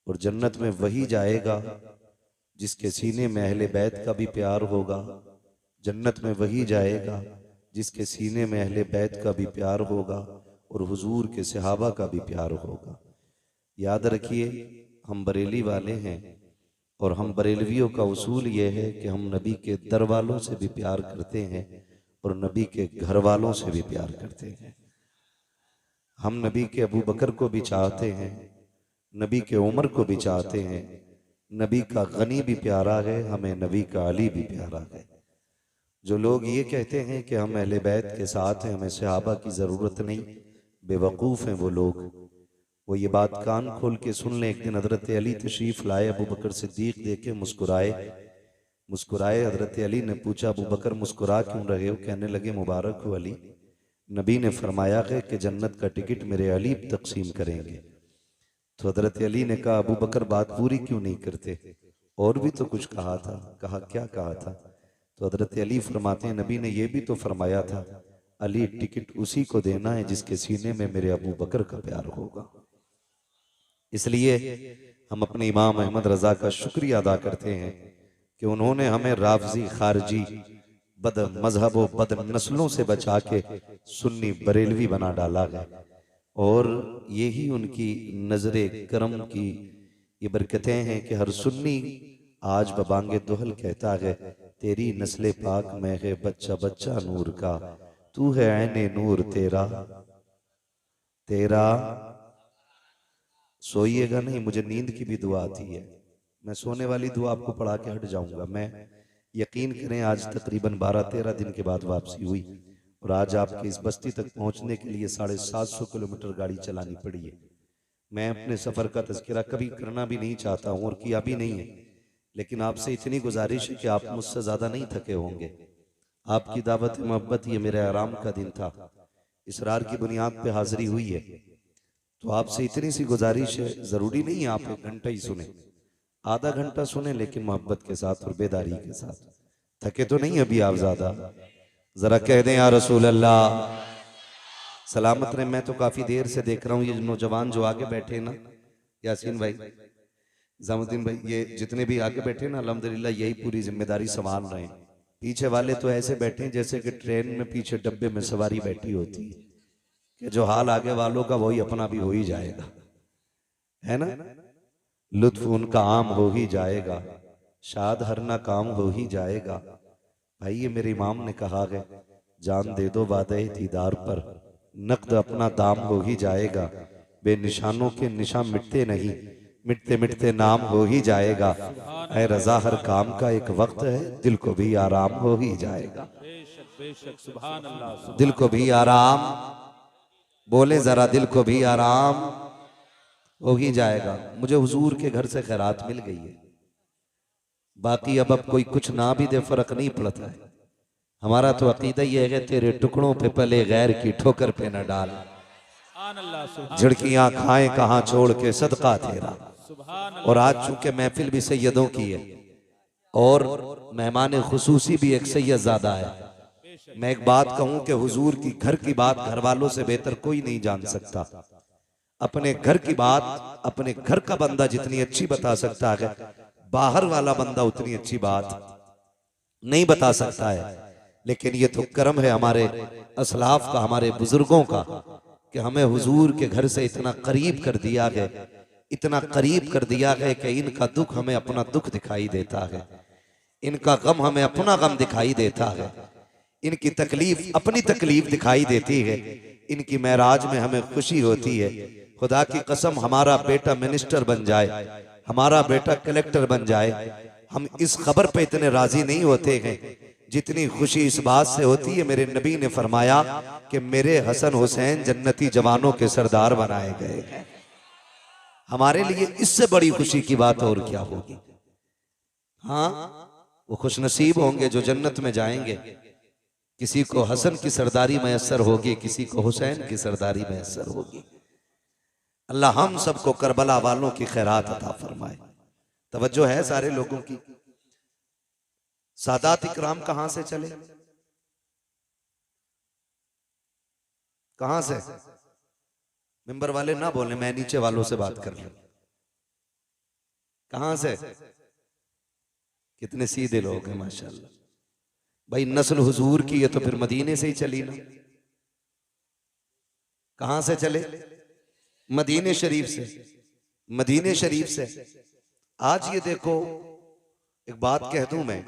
और जन्नत में वही जाएगा जिसके सीने में अहले बैत का भी प्यार होगा। जन्नत में वही जाएगा जिसके सीने में अहले बैत का भी प्यार होगा और हुजूर के सहाबा का भी प्यार होगा। याद रखिए, हम बरेली वाले हैं और हम बरेलवियों का उसूल ये है कि हम नबी के दर वालों से भी प्यार करते हैं और नबी के घर वालों से भी प्यार करते हैं। हम नबी के अबू बकर को भी चाहते हैं, नबी के उमर को भी चाहते हैं। नबी का गनी भी प्यारा है, हमें नबी का अली भी प्यारा है। जो लोग ये कहते हैं कि हम अहले बैत के साथ हैं, हमें सहाबा की जरूरत नहीं, बेवकूफ हैं वो लोग। वो ये बात कान खोल के सुन ले। एक दिन हजरत अली तशरीफ लाए, अबू बकर सिद्दीक देखे मुस्कुराए। हजरत अली ने पूछा, अबू बकर मुस्कुरा क्यों रहे हो? कहने लगे, मुबारक हो अली, नबी ने फरमाया है कि जन्नत का टिकट मेरे अली तकसीम करेंगे। तो हजरत अली ने कहा, अबू बकर बात पूरी क्यों नहीं करते? और भी तो कुछ कहा था। कहा, क्या कहा था? तो हजरत अली फरमाते हैं, नबी ने यह भी तो फरमाया था, अली टिकट उसी को देना है जिसके सीने में मेरे अबू बकर का प्यार होगा। इसलिए हम अपने इमाम अहमद रजा का शुक्रिया अदा करते हैं कि उन्होंने हमें राफजी, खारजी, बद मजहब व बद नस्लों से बचा के सुन्नी बरेलवी बना डाला है। और यही उनकी नजरे करम की ये बरकतें हैं कि हर सुन्नी आज बबांगे दुहल कहता है, तेरी नस्ले पाक में है बच्चा बच्चा नूर का, तू है ऐने नूर तेरा तेरा। सोइएगा नहीं, मुझे नींद की भी दुआ आती है। मैं सोने वाली दुआ आपको पढ़ा के हट जाऊंगा। मैं, यकीन करें, आज तकरीबन 12-13 दिन के बाद वापसी हुई और आज आपके इस बस्ती तक पहुंचने के लिए 750 किलोमीटर गाड़ी चलानी पड़ी है। मैं अपने सफर का तज़किरा कभी करना भी नहीं चाहता हूं और किया भी नहीं है, लेकिन आपसे इतनी गुजारिश है कि आप मुझसे ज्यादा नहीं थके होंगे। आपकी दावत मोहब्बत, ये मेरे आराम का दिन था, इसरार की बुनियाद पे हाजिरी हुई है। तो आपसे इतनी सी गुजारिश है, जरूरी नहीं है आप 1 घंटा ही सुने, आधा घंटा सुने, लेकिन मोहब्बत के साथ और बेदारी के साथ। थके तो नहीं अभी आप ज्यादा? जरा कह दें या रसूल अल्लाह। सलामत रहे। मैं तो काफी देर से देख रहा हूँ ये नौजवान जो आगे बैठे ना, यासीन भाई, जामुद्दीन भाई, ये जितने भी आगे बैठे ना, अल्हम्दुलिल्लाह यही पूरी जिम्मेदारी संभाल रहे हैं। पीछे वाले तो ऐसे बैठे हैं जैसे कि ट्रेन में पीछे डब्बे में सवारी बैठी होती है कि जो हाल आगे वालों का वही अपना भी हो ही जाएगा, है ना? लुत्फ उनका आम हो ही जाएगा, शाद हर ना काम हो ही जाएगा। भाई, ये मेरे इमाम ने कहा है, जान दे दो वादे दीदार पर, नकद अपना दाम हो ही जाएगा। बेनिशानों के निशान मिटते नहीं, मिटते मिटते नाम हो ही जाएगा। ऐ रजा, हर काम का एक वक्त है, दिल को भी आराम हो ही जाएगा। बेशक सुभान अल्लाह, दिल को भी आराम, बोले जरा, दिल को भी आराम हो ही जाएगा। मुझे हुजूर के घर से खैरात मिल गई है, बाकी अब कोई कुछ ना भी दे फर्क नहीं पड़ता है। हमारा तो अकीदा ये है, तेरे टुकड़ों पे पले गैर की ठोकर पे न डाल, झिड़कियां खाए कहां छोड़ के सदका तेरा। और आज चूंकि महफिल भी सैयदों की है और मेहमान खुसूसी भी एक सैयद ज़्यादा है, मैं एक बात कहूं कि हुजूर की घर की बात घर वालों से बेहतर कोई नहीं जान सकता। अपने घर की बात अपने घर का बंदा जितनी अच्छी बता सकता है, बाहर वाला बंदा उतनी अच्छी बात नहीं बता सकता है। लेकिन ये तो कर्म है हमारे असलाफ का, हमारे बुजुर्गों का, कि हमें हुजूर के घर से इतना करीब कर दिया है, इतना करीब कर दिया है कि इनका दुख हमें अपना दुख दिखाई देता है, इनका गम हमें अपना गम दिखाई देता है, इनकी तकलीफ अपनी तकलीफ दिखाई देती है, इनकी महराज में हमें खुशी होती है। खुदा की कसम, हमारा बेटा मिनिस्टर बन जाए, हमारा बेटा कलेक्टर बन जाए, हम इस खबर पे इतने राजी नहीं होते हैं जितनी खुशी इस बात से होती है, मेरे नबी ने फरमाया कि मेरे हसन हुसैन जन्नती जवानों के सरदार बनाए गए हैं। हमारे लिए इससे बड़ी खुशी की बात और क्या होगी? हाँ, वो खुशनसीब होंगे जो जन्नत में जाएंगे। किसी को हसन की सरदारी मैसर होगी, किसी को हुसैन की सरदारी मैसर होगी। अल्लाह हम सबको करबला वालों की खैरात अता फरमाए। तवज्जो है सारे लोगों की। सादात इकराम कहां से चले? कहां से? मिंबर वाले ना बोले, मैं नीचे वालों से बात कर लूं। कहां से? कितने सीधे लोग हैं माशाल्लाह। भाई नस्ल हुजूर की है तो फिर मदीने से ही चली ना। कहां से चले? मदीने शरीफ से। मदीने शरीफ से। आज ये देखो, एक बात कह दूं मैं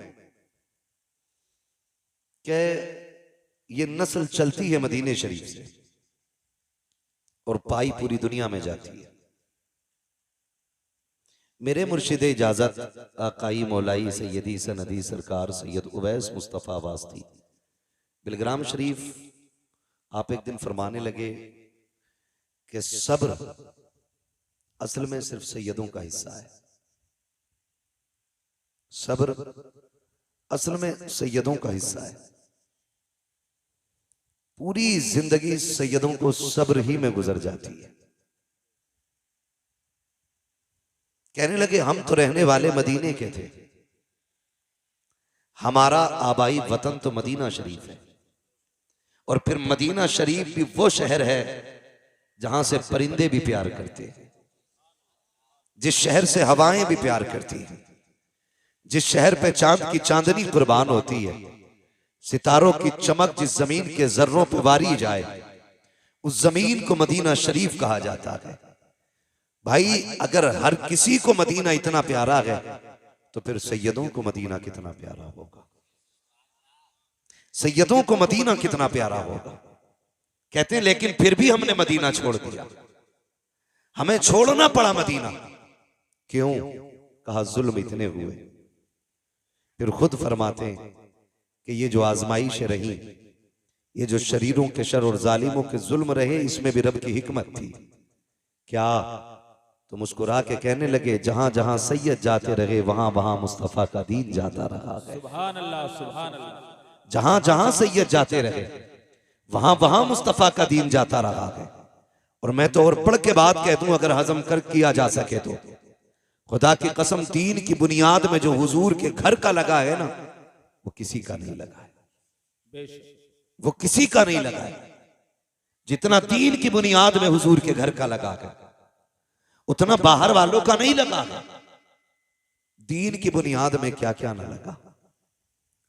कि ये नस्ल चलती है मदीने शरीफ से और पाई पूरी दुनिया में जाती है। मेरे मुर्शिद इजाजत आकाई मौलाई सैयदी सनदी सरकार सैयद उवैस मुस्तफ़ा वास्ती बिलग्राम शरीफ, आप एक दिन फरमाने लगे कि सब्र असल में सिर्फ सैयदों का हिस्सा है। सब्र असल में सैयदों का हिस्सा है। पूरी जिंदगी सैयदों को सब्र ही में गुजर जाती है। कहने लगे हम तो रहने वाले मदीने के थे, हमारा आबाई वतन तो मदीना शरीफ है, और फिर मदीना शरीफ भी वो शहर है जहां से परिंदे भी प्यार करते हैं, जिस शहर से हवाएं भी प्यार करती हैं, जिस शहर पे चांद की चांदनी कुर्बान होती है, सितारों की चमक जिस जमीन के जर्रों पे वारी जाए, उस जमीन को मदीना शरीफ कहा जाता है। भाई अगर हर किसी को मदीना इतना प्यारा है तो फिर सैयदों को मदीना कितना प्यारा होगा। सैयदों को मदीना कितना प्यारा होगा। कहते हैं लेकिन फिर भी हमने मदीना छोड़ दिया, हमें छोड़ना पड़ा मदीना। क्यों? कहा जुल्म इतने हुए। फिर खुद फरमाते हैं कि ये जो आजमाइशें रही, ये जो शरीरों के शर और जालिमों के जुल्म रहे, इसमें भी रब की हिकमत थी। क्या? तो मुस्कुरा के कहने लगे जहां जहां सैयद जाते रहे वहां वहां मुस्तफा का दीन जाता रहा है। सुभान अल्लाह, सुभान अल्लाह। जहां जहां सैयद जाते रहे वहां वहां मुस्तफा का दीन जाता रहा है। और मैं तो और पढ़ के बात कह दूं, अगर हजम कर किया जा सके तो, खुदा की कसम दीन की बुनियाद में जो हुजूर के घर का लगा है ना, वो किसी का नहीं लगा है। बेशक वो किसी का नहीं लगा है। जितना दीन की बुनियाद में हुजूर के घर का लगा है, उतना बाहर वालों का नहीं लगा है। दीन की बुनियाद में क्या क्या ना लगा।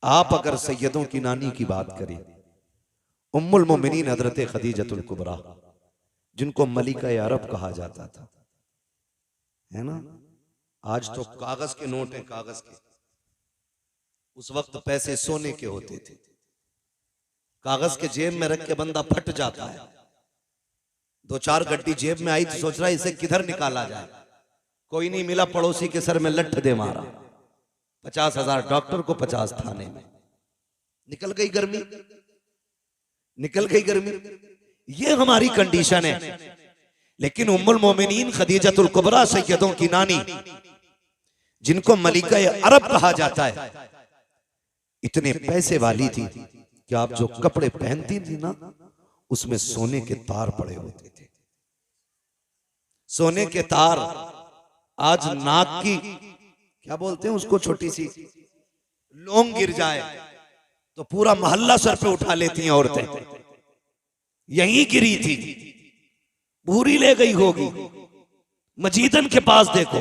आप अगर सैयदों की नानी की बात करें, उम्मुल मोमिनीन हजरत खदीजतुल कुबरा, जिनको मलिका अरब कहा जाता था, है ना। आज तो कागज के नोट हैं, कागज के। उस वक्त पैसे सोने के होते थे। कागज के जेब में रख के बंदा फट जाता है। दो चार गड्डी जेब में आई तो सोच रहा है इसे किधर निकाला जाए, कोई नहीं मिला, पड़ोसी के सर में लठ दे मारा। 50,000 डॉक्टर को, 50 थाने में। निकल गई गर्मी, निकल गई गर्मी। ये हमारी कंडीशन है। लेकिन उम्मुल मोमिनीन खदीजतुल कुबरा सैयदों की नानी, जिनको मलिका अरब कहा जाता है, इतने पैसे वाली थी कि आप जो कपड़े पहनती थी ना, उसमें सोने के तार पड़े होते थे। सोने के तार। आज नाक की क्या बोलते हैं उसको, छोटी सी लौंग गिर जाए तो पूरा मोहल्ला सर पे उठा लेती हैं औरतें। यहीं गिरी थी, पूरी ले गई होगी। मजीदन के पास देखो,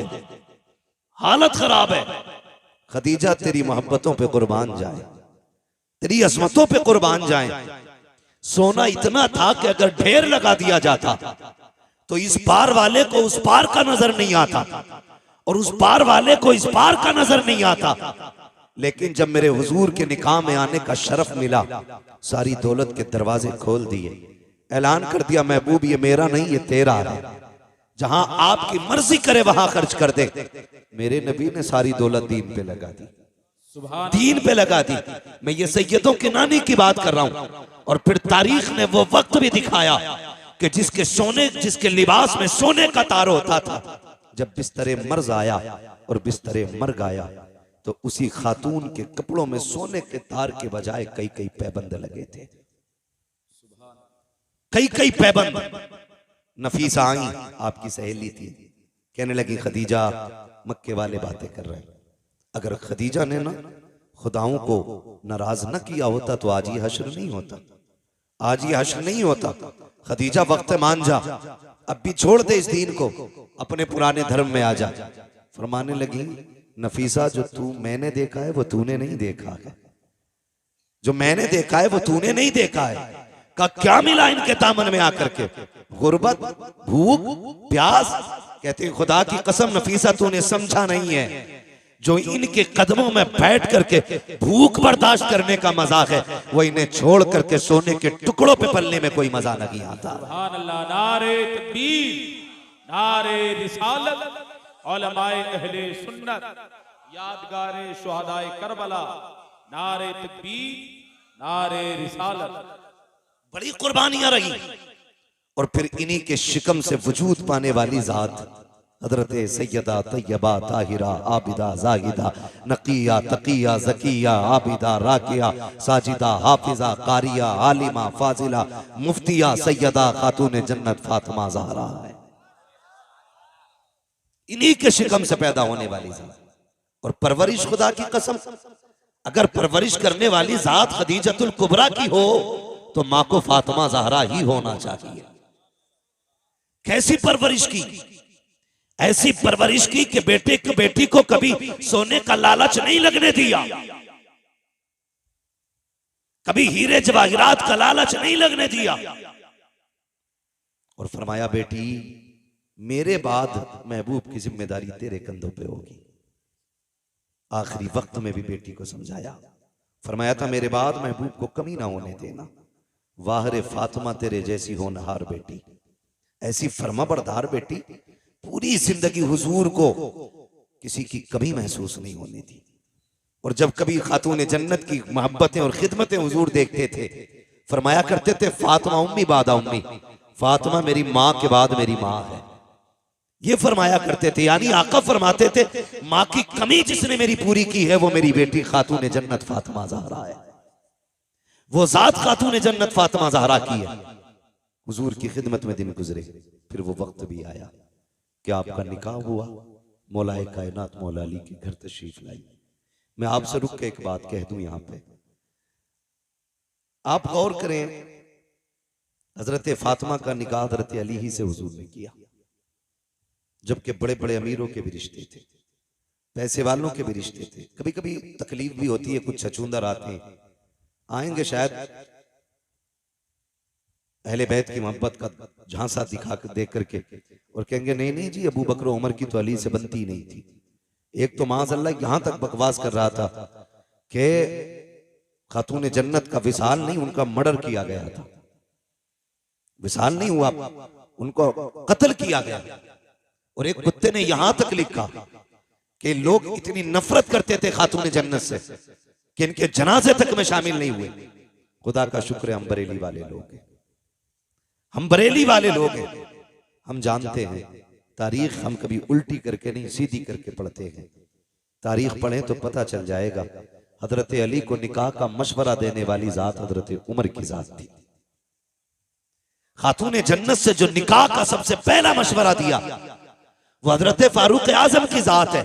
हालत खराब है। खदीजा तेरी मोहब्बतों पे कुर्बान जाए, तेरी अजमतों पे कुर्बान जाए। सोना इतना था कि अगर ढेर लगा दिया जाता तो इस पार वाले को उस पार का नजर नहीं आता, और उस पार वाले को इस पार का नजर नहीं आता। लेकिन जब मेरे हुजूर के निकाह में आने का शरफ मिला, सारी दौलत के दरवाजे खोल दिए, ऐलान कर दिया महबूब ये मेरा नहीं, ये तेरा है, जहां आपकी मर्जी करे वहां खर्च कर दे। मेरे नबी ने सारी दौलत दीन पे लगा दी, दीन पे लगा दी। मैं ये सैयदों की नानी की बात कर रहा हूं। और फिर तारीख ने वो वक्त भी दिखाया कि जिसके लिबास में सोने का तार होता था, जब बिस्तरे मर्ज आया और बिस्तरे मर गया, तो उसी खातून के कपड़ों में सोने के तार के बजाय कई कई पैबंद लगे थे। कई कई पैबंद। नफीसा आई, आपकी सहेली थी, कहने लगी खदीजा मक्के वाले बातें कर रहे हैं। अगर खदीजा ने ना खुदाओं को नाराज न किया होता तो आज ये हश्र नहीं होता, आज ये हश्र नहीं होता। खदीजा वक्त मान जा, अब भी छोड़ दे इस दीन को, अपने पुराने धर्म में आ जा। फरमाने लगी नफीसा जो तू मैंने देखा है वो तूने नहीं देखा है, जो मैंने देखा है वो तूने नहीं देखा है। का क्या मिला इनके दामन में आकर के? गुर्बत, भूख, प्यास। कहते हैं खुदा की कसम नफीसा तूने समझा नहीं है, जो इनके कदमों में बैठ करके भूख बर्दाश्त करने का मजा है वो इन्हें छोड़ करके सोने के टुकड़ों पे पलने में कोई मजा नहीं आता। सुभान अल्लाह। नारे तकबीर, नारे रिसालत, उलमाए अहले सुन्नत, यादगारे शुहदाए करबला, नारे तकबीर, नारे रिसालत। बड़ी कुर्बानियां रही। और फिर इन्हीं के शिकम से वजूद पाने वाली जात हजरत सैयदा तैयबा ताहिरा आबिदा जाहिदा नकिया तकिया जकिया आबिदा राकिया साजिदा हाफिजा कारिया आलिमा फाजिला मुफ्तिया सैयदा खातून जन्नत फातिमा ज़हरा है। इन्हीं के शिकम से पैदा होने वाली जात। और परवरिश खुदा की कसम, अगर परवरिश करने वाली जात खदीजतुल कुबरा की हो तो मां को फातिमा ज़हरा ही होना चाहिए। कैसी परवरिश की? ऐसी परवरिश की कि बेटे को बेटी को कभी सोने का लालच नहीं लगने दिया, कभी हीरे जवाहिरात का लालच नहीं लगने दिया। और फरमाया बेटी मेरे बाद महबूब की जिम्मेदारी तेरे कंधों पे होगी। आखिरी वक्त में भी बेटी को समझाया, फरमाया था मेरे बाद महबूब को कमी ना होने देना। वाहरे फातिमा तेरे जैसी होनहार बेटी, ऐसी फर्माबरदार बेटी, पूरी जिंदगी हुजूर को किसी की कमी महसूस नहीं होने दी। और जब कभी खातून जन्नत की मोहब्बतें और खिदमतें हुजूर देखते थे, फरमाया करते थे फातिमा उम्मी बादा उम्मी, फातिमा मेरी माँ के बाद मेरी माँ है। ये फरमाया करते थे, यानी आका फरमाते थे माँ की कमी जिसने मेरी पूरी की है वो मेरी बेटी खातून जन्नत फातिमा ज़हरा है। वो जात खातून जन्नत फातिमा ज़हरा की है। हुजूर की खिदमत में दिन गुजरे, फिर वो वक्त भी आया कि आपका निकाह हुआ। मौलाए कायनात मौला अली के घर तशरीफ लाई। मैं आपसे रुक के एक बात कह दूं यहां पे, आप गौर करें, हजरत फातिमा का निकाह हजरत अली ही से हुजूर ने किया, जबकि बड़े बड़े अमीरों के भी रिश्ते थे, पैसे वालों के भी रिश्ते थे। कभी कभी तकलीफ भी होती है, कुछ छछूंदर आते हैं, आएंगे शायद अहले बैत की मोहब्बत का झांसा दिखा कर देख करके और कहेंगे नहीं नहीं जी अबू बकर उमर की तो अली से बनती नहीं थी। एक तो माज़अल्लाह यहां तक बकवास कर रहा था कि खातून जन्नत का विसाल नहीं, उनका मर्डर किया गया था। विसाल नहीं हुआ, उनको कत्ल किया गया। और एक कुत्ते ने यहां तक लिखा कि लोग इतनी नफरत करते थे खातून जन्नत से कि इनके जनाजे तक में शामिल नहीं हुए। खुदा का शुक्र है हम बरेली वाले लोग हैं, हम बरेली वाले लोग हैं, हम जानते हैं तारीख हम कभी उल्टी करके नहीं सीधी करके पढ़ते हैं। तारीख पढ़ें तो पता चल जाएगा। हजरत अली को निकाह का मशवरा देने वाली जात हजरत उमर की जात थी। खातून जन्नत से जो निकाह का सबसे पहला मशवरा दिया वो हजरत फारूक आजम की जात है।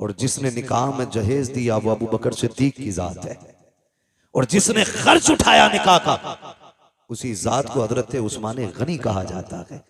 और जिसने निकाह में जहेज दिया वो अबू बकर सिद्दीक की जात है। और जिसने खर्च उठाया निकाह का उसी जात को हजरत उस्मान गनी कहा जाता है।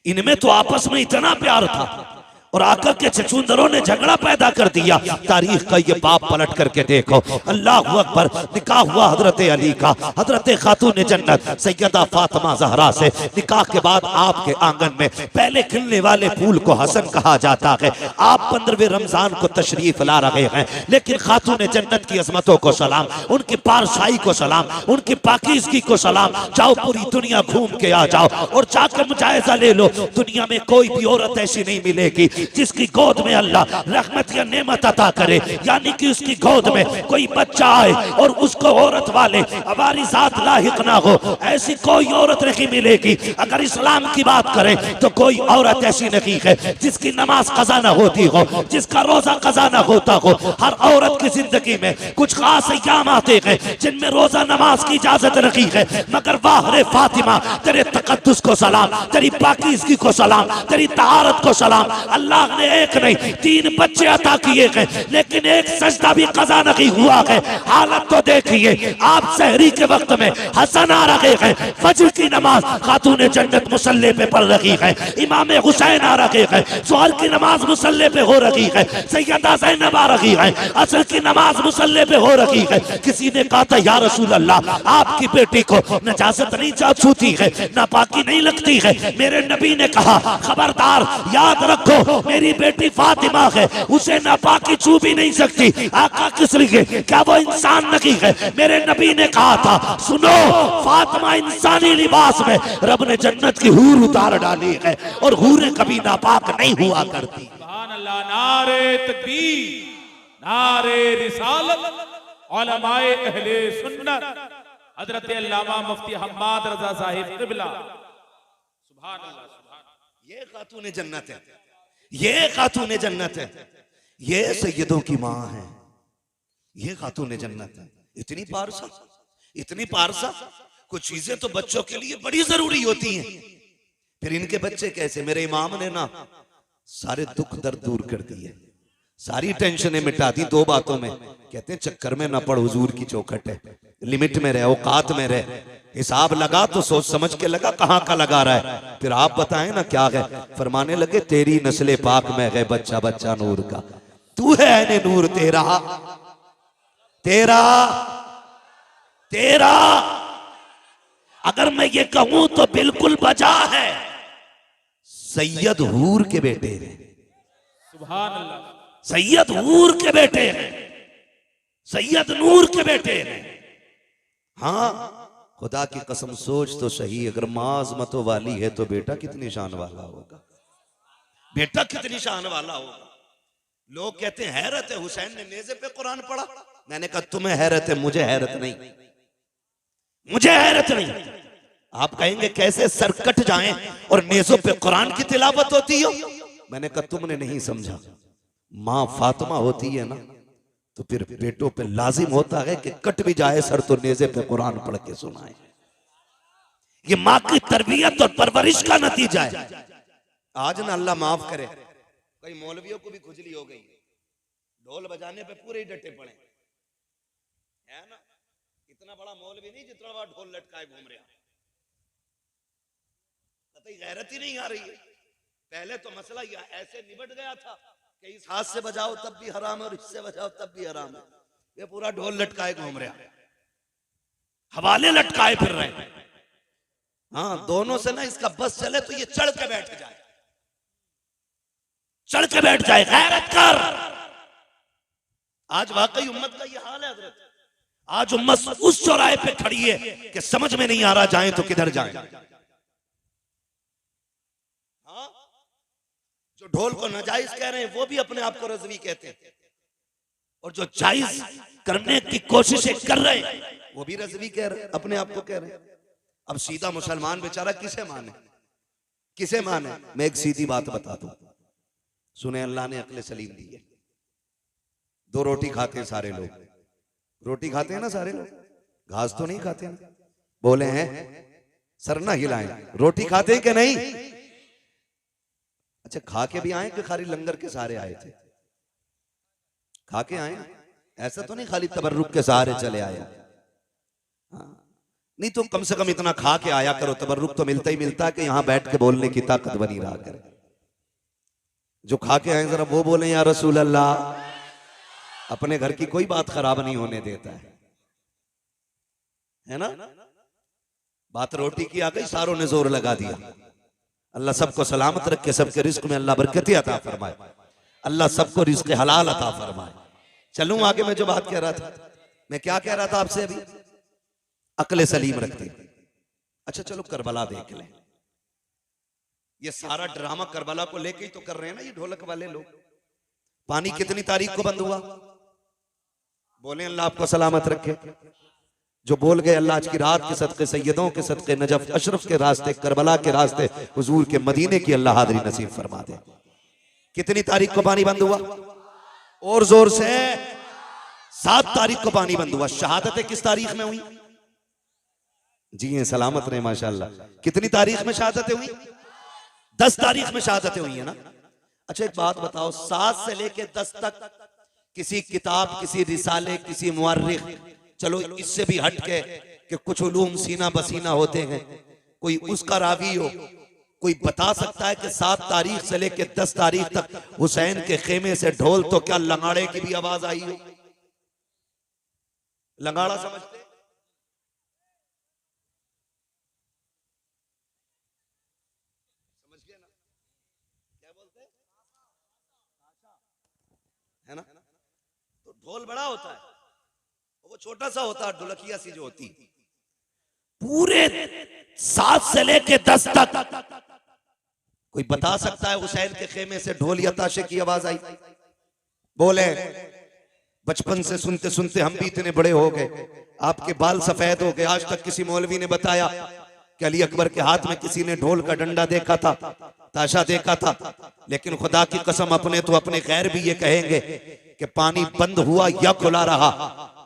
इनमें तो आपस में इतना प्यार था और आकर के छछूंदरों ने झगड़ा पैदा कर दिया। तारीख का ये बाप पलट करके देखो, अल्लाह अकबर, निकाह हुआ हजरत अली का हजरत खातून जन्नत सैयदा फातिमा ज़हरा से। निकाह के बाद आपके आंगन में पहले खिलने वाले फूल को हसन कहा जाता है। आप 15वें रमजान को तशरीफ ला रहे हैं, लेकिन खातून जन्नत की अजमतों को सलाम, उनकी पारसाई को सलाम, उनकी पाकीज़गी को सलाम। जाओ पूरी दुनिया घूम के आ जाओ और जाकर मुजायजा ले लो, दुनिया में कोई भी औरत ऐसी नहीं मिलेगी जिसकी गोद में अल्लाह रहमत या नेमत अता करे, यानी कि उसकी गोद में कोई बच्चा आए और उसको औरत वाले हमारी जात लाहिक ना हो, ऐसी कोई औरत नहीं मिलेगी। अगर इस्लाम की बात करें तो कोई औरत ऐसी नहीं है जिसकी नमाज कज़ा ना होती हो, जिसका रोजा कज़ा ना होता हो। हर औरत की जिंदगी में कुछ खास अय्याम आते हैं जिनमें रोजा नमाज की इजाजत नहीं है, मगर वाह रे फातिमा तेरे तकद्दुस को सलाम, तेरी पाकीज़गी को सलाम, तेरी तहारत को सलाम। अल्लाह ने एक नहीं 3 बच्चे अता किए हैं, लेकिन एक सजदा भी कज़ा नहीं हुआ है। हालत तो देखिए, आप सहरी के वक्त में हसन आ रहे हैं, फजर की नमाज खातून जन्नत मुसल्ले पे पढ़ रही है, इमाम हुसैन आ रहे हैं, ज़ोहर की नमाज मुसल्ले पे हो रही है, सैयदा ज़ैनब आ रही है, असर की नमाज मुसल्ले पे हो रही है। किसी ने कहा था या रसूल अल्लाह, आपकी बेटी को नजासत नहीं छूती है, नापाकी नहीं लगती है। मेरे नबी ने कहा खबरदार, याद रखो मेरी बेटी फातिमा है, उसे नापाकी छू भी नहीं सकती। आका किस लिए, क्या वो इंसान नहीं है? मेरे नबी ने कहा था सुनो, फातिमा इंसानी लिबास में रब ने जन्नत की हूर उतार डाली है, और हूरें कभी नापाक नहीं हुआ करती। सुभान अल्लाह। नारे तकबीर, नारे रिसालत, उलमाए अहले सुन्नत, हजरत अल्लामा मुफ्ती हम्माद रजा साहिब क़िबला। सुभान अल्लाह, सुभान। ये खातून जन्नत है, ये खातून जन्नत है, ये सैयदों की माँ है, ये खातून जन्नत है। इतनी पारसा, इतनी पारसा। कुछ चीजें तो बच्चों के लिए बड़ी जरूरी होती हैं, फिर इनके बच्चे कैसे? मेरे इमाम ने ना सारे दुख दर्द दूर कर दिए, सारी टेंशनें मिटा दी 2 बातों में। कहते हैं चक्कर में ना पड़, हुजूर की चौखट है, लिमिट में रहे, औकात में रहे। हिसाब लगा तो सोच समझ के लगा, कहाँ का लगा रहा है। फिर आप बताएं ना क्या है। फरमाने लगे तेरी नस्ले पाक में है बच्चा बच्चा नूर का, तू है ने नूर तेरा तेरा तेरा। अगर मैं ये कहूं तो बिल्कुल बजा है, सैयद हूर के बेटे हैं, सुभान अल्लाह। सैयद हूर के बेटे हैं, सैयद नूर के बेटे हैं। हाँ, खुदा की कसम सोच तो सही, अगर माँ अज़मतों वाली है तो बेटा कितनी शान वाला होगा, बेटा कितनी शान वाला होगा। लोग कहते हैं हैरत है, हुसैन ने नेज़े पे कुरान पढ़ा। मैंने कहा तुम्हें हैरत है, मुझे हैरत नहीं, मुझे हैरत नहीं। आप कहेंगे कैसे सर कट जाएं और नेज़ों पे कुरान की तिलावत होती हो। मैंने कहा तुमने नहीं समझा, माँ फातिमा होती है ना, तो फिर बेटों पे लाजिम होता है कि कट भी जाए सर तो नेज़े पे कुरान पढ़ के सुनाए। ये माँ की तरबियत और परवरिश का नतीजा है। आज ना अल्लाह माफ करे, कई मौलवियों को भी खुजली हो गई, ढोल बजाने पे पूरे ही डटे पड़े है ना। इतना बड़ा मौलवी नहीं जितना बड़ा ढोल लटकाए घूम रहा, कतई गैरत ही नहीं आ रही है। पहले तो मसला यह ऐसे निबट गया था कि इस हाथ से बजाओ तब भी हराम है और इससे बजाओ तब भी हराम है। ये पूरा ढोल लटकाए घूम रहा, हवाले लटकाए फिर रहे। हाँ, दोनों से ना इसका बस चले तो ये चढ़ के बैठ जाए, चढ़ के बैठ जाए। गैरत कर। आज वाकई उम्मत का ये हाल है हजरत। आज उम्मत उस चौराहे पे खड़ी है कि समझ में नहीं आ रहा जाए तो किधर जाए। हाँ, जो ढोल को नाजायज कह रहे हैं वो भी अपने आप को रज़वी कहते हैं, और जो जायज करने की कोशिशें कर रहे हैं वो भी रज़वी कह रहे हैं, अपने आप को कह रहे हैं। अब सीधा मुसलमान बेचारा किसे माने, किसे माने? मैं एक सीधी बात बता दूं, सुने, अल्लाह ने अक्ल सलीम दी है। 2 रोटी खाते हैं सारे लोग, रोटी खाते हैं ना सारे लोग, घास तो नहीं खाते ना। बोले हैं सर ना हिलाएं, रोटी खाते हैं कि नहीं? अच्छा, खा के भी आए कि खाली लंगर के सहारे आए थे? खा के आए, ऐसा तो नहीं खाली तबर्रुक के सहारे चले आए। हाँ, नहीं तो कम से कम इतना खा के आया करो। तबर्रुक तो मिलता ही मिलता है कि यहां बैठ के बोलने की ताकत बनी रहा करे। जो खा के आए जरा वो बोले या रसूल अल्लाह। अपने घर की कोई बात खराब नहीं होने देता है ना। बात रोटी की आ गई, सारों ने जोर लगा दिया। अल्लाह सबको सलामत रखे, सबके रिस्क में अल्लाह बरकत अता फरमाए, अल्लाह सबको रिस्क हलाल अता फरमाए। चलूं आगे, मैं जो बात कह रहा था, मैं क्या कह रहा था आपसे अभी, अक्ल सलीम रखते। अच्छा चलो करबला देख लें। ये सारा ड्रामा करबला को लेके ही तो कर रहे हैं ना ये ढोलक वाले लोग। पानी कितनी तारीख को बंद हुआ? बोले अल्लाह आपको सलामत रखे। जो बोल गए अल्लाह आज की रात के सदके, सैयदों के सदके, नजफ अशरफ के रास्ते, करबला के रास्ते, हुजूर के मदीने की अल्लाह हाज़री नसीब फरमा दे। कितनी तारीख को पानी बंद हुआ? और जोर से 7 तारीख को पानी बंद हुआ। शहादतें किस तारीख में हुई? जी हैं, सलामत रहे माशाल्लाह। कितनी तारीख में शहादतें हुई? 10 तारीख में शहादतें हुई है ना। अच्छा एक बात बताओ, 7 से लेके 10 तक किसी किताब, किसी रिसाले, किसी मुअर्रिख, चलो इससे भी हट के कि कुछ उलूम सीना बसीना होते हैं, कोई उसका रावी हो, कोई बता सकता है कि 7 तारीख से लेके 10 तारीख तक हुसैन के खेमे से ढोल तो क्या लंगाड़े की भी आवाज आई हो? लंगाड़ा समझते? समझ गए ना क्या बोलते हैं? है ना? तो ढोल बड़ा होता है, वो छोटा सा होता है, ढोलकिया सी जो होती। पूरे 7 से लेके 10 तक कोई बता सकता है हुसैन के खेमे से ढोल या ताशे की आवाज आई? बोले। बचपन से सुनते सुनते हम भी इतने बड़े हो गए, आपके बाल सफेद हो गए, आज तक किसी मौलवी ने बताया कि अली अकबर के हाथ में किसी ने ढोल का डंडा देखा था, ताशा देखा था? लेकिन खुदा की कसम, अपने तो अपने गैर भी ये कहेंगे कि पानी बंद हुआ या खुला रहा,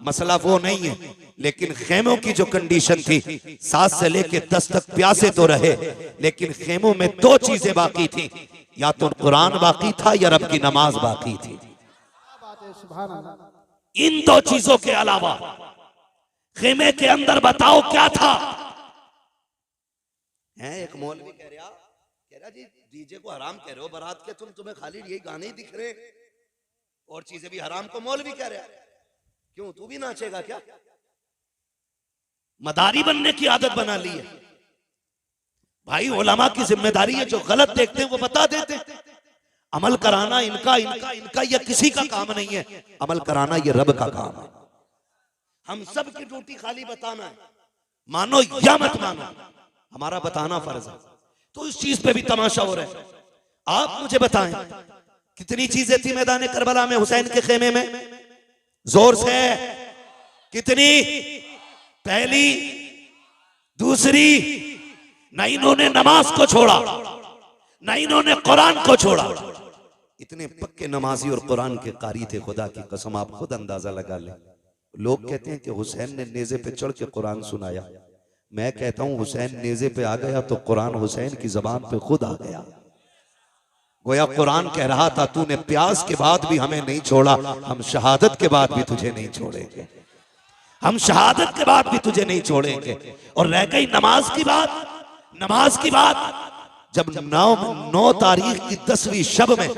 मसला वो नहीं है। लेकिन खेमों की जो कंडीशन थी, 7 से लेके 10 तक प्यासे तो रहे, लेकिन खेमों में 2 चीजें बाकी थी, या तो कुरान बाकी था या रब की नमाज बाकी थी। इन 2 चीजों के अलावा खेमे के अंदर बताओ क्या था? है एक मौलवी कह रहा जी डीजे को हराम कह रहे हो बारात के, तुम्हें खाली यही गाने ही दिख रहे, और चीजें भी हराम को मौलवी कह रहा है, क्यों तू भी नाचेगा क्या? मदारी बनने की आदत बना ली है भाई। उलमा की जिम्मेदारी है, जो गलत देखते हैं वो बता देते हैं। अमल कराना इनका इनका इनका या किसी का काम नहीं है, अमल कराना ये रब का काम है। हम सब की ड्यूटी खाली बताना है, मानो या मत मानो, हमारा बताना फर्ज है। तो इस चीज पे भी तमाशा हो रहा है। आप मुझे बताएं कितनी चीजें थी मैदान करबला में हुसैन के खेमे में? जोर से कितनी? पहली, दूसरी, न इन्होंने नमाज को छोड़ा, न इन्होंने कुरान को छोड़ा। इतने पक्के नमाजी और कुरान के कारी थे, खुदा की कसम आप खुद अंदाजा लगा लें। लोग कहते हैं कि हुसैन ने नेज़े पे चढ़ के कुरान सुनाया, मैं कहता हूं हुसैन नेज़े पे आ गया तो कुरान हुसैन की जबान पे खुद आ गया। गोया कुरान कह रहा था, तूने प्यास के बाद भी हमें नहीं छोड़ा, हम शहादत के बाद भी तुझे नहीं छोड़ेंगे, हम शहादत के बाद भी तुझे नहीं छोड़ेंगे। और रह गई नमाज की बात, नमाज की बात, जब 9 तारीख की 10वीं शब में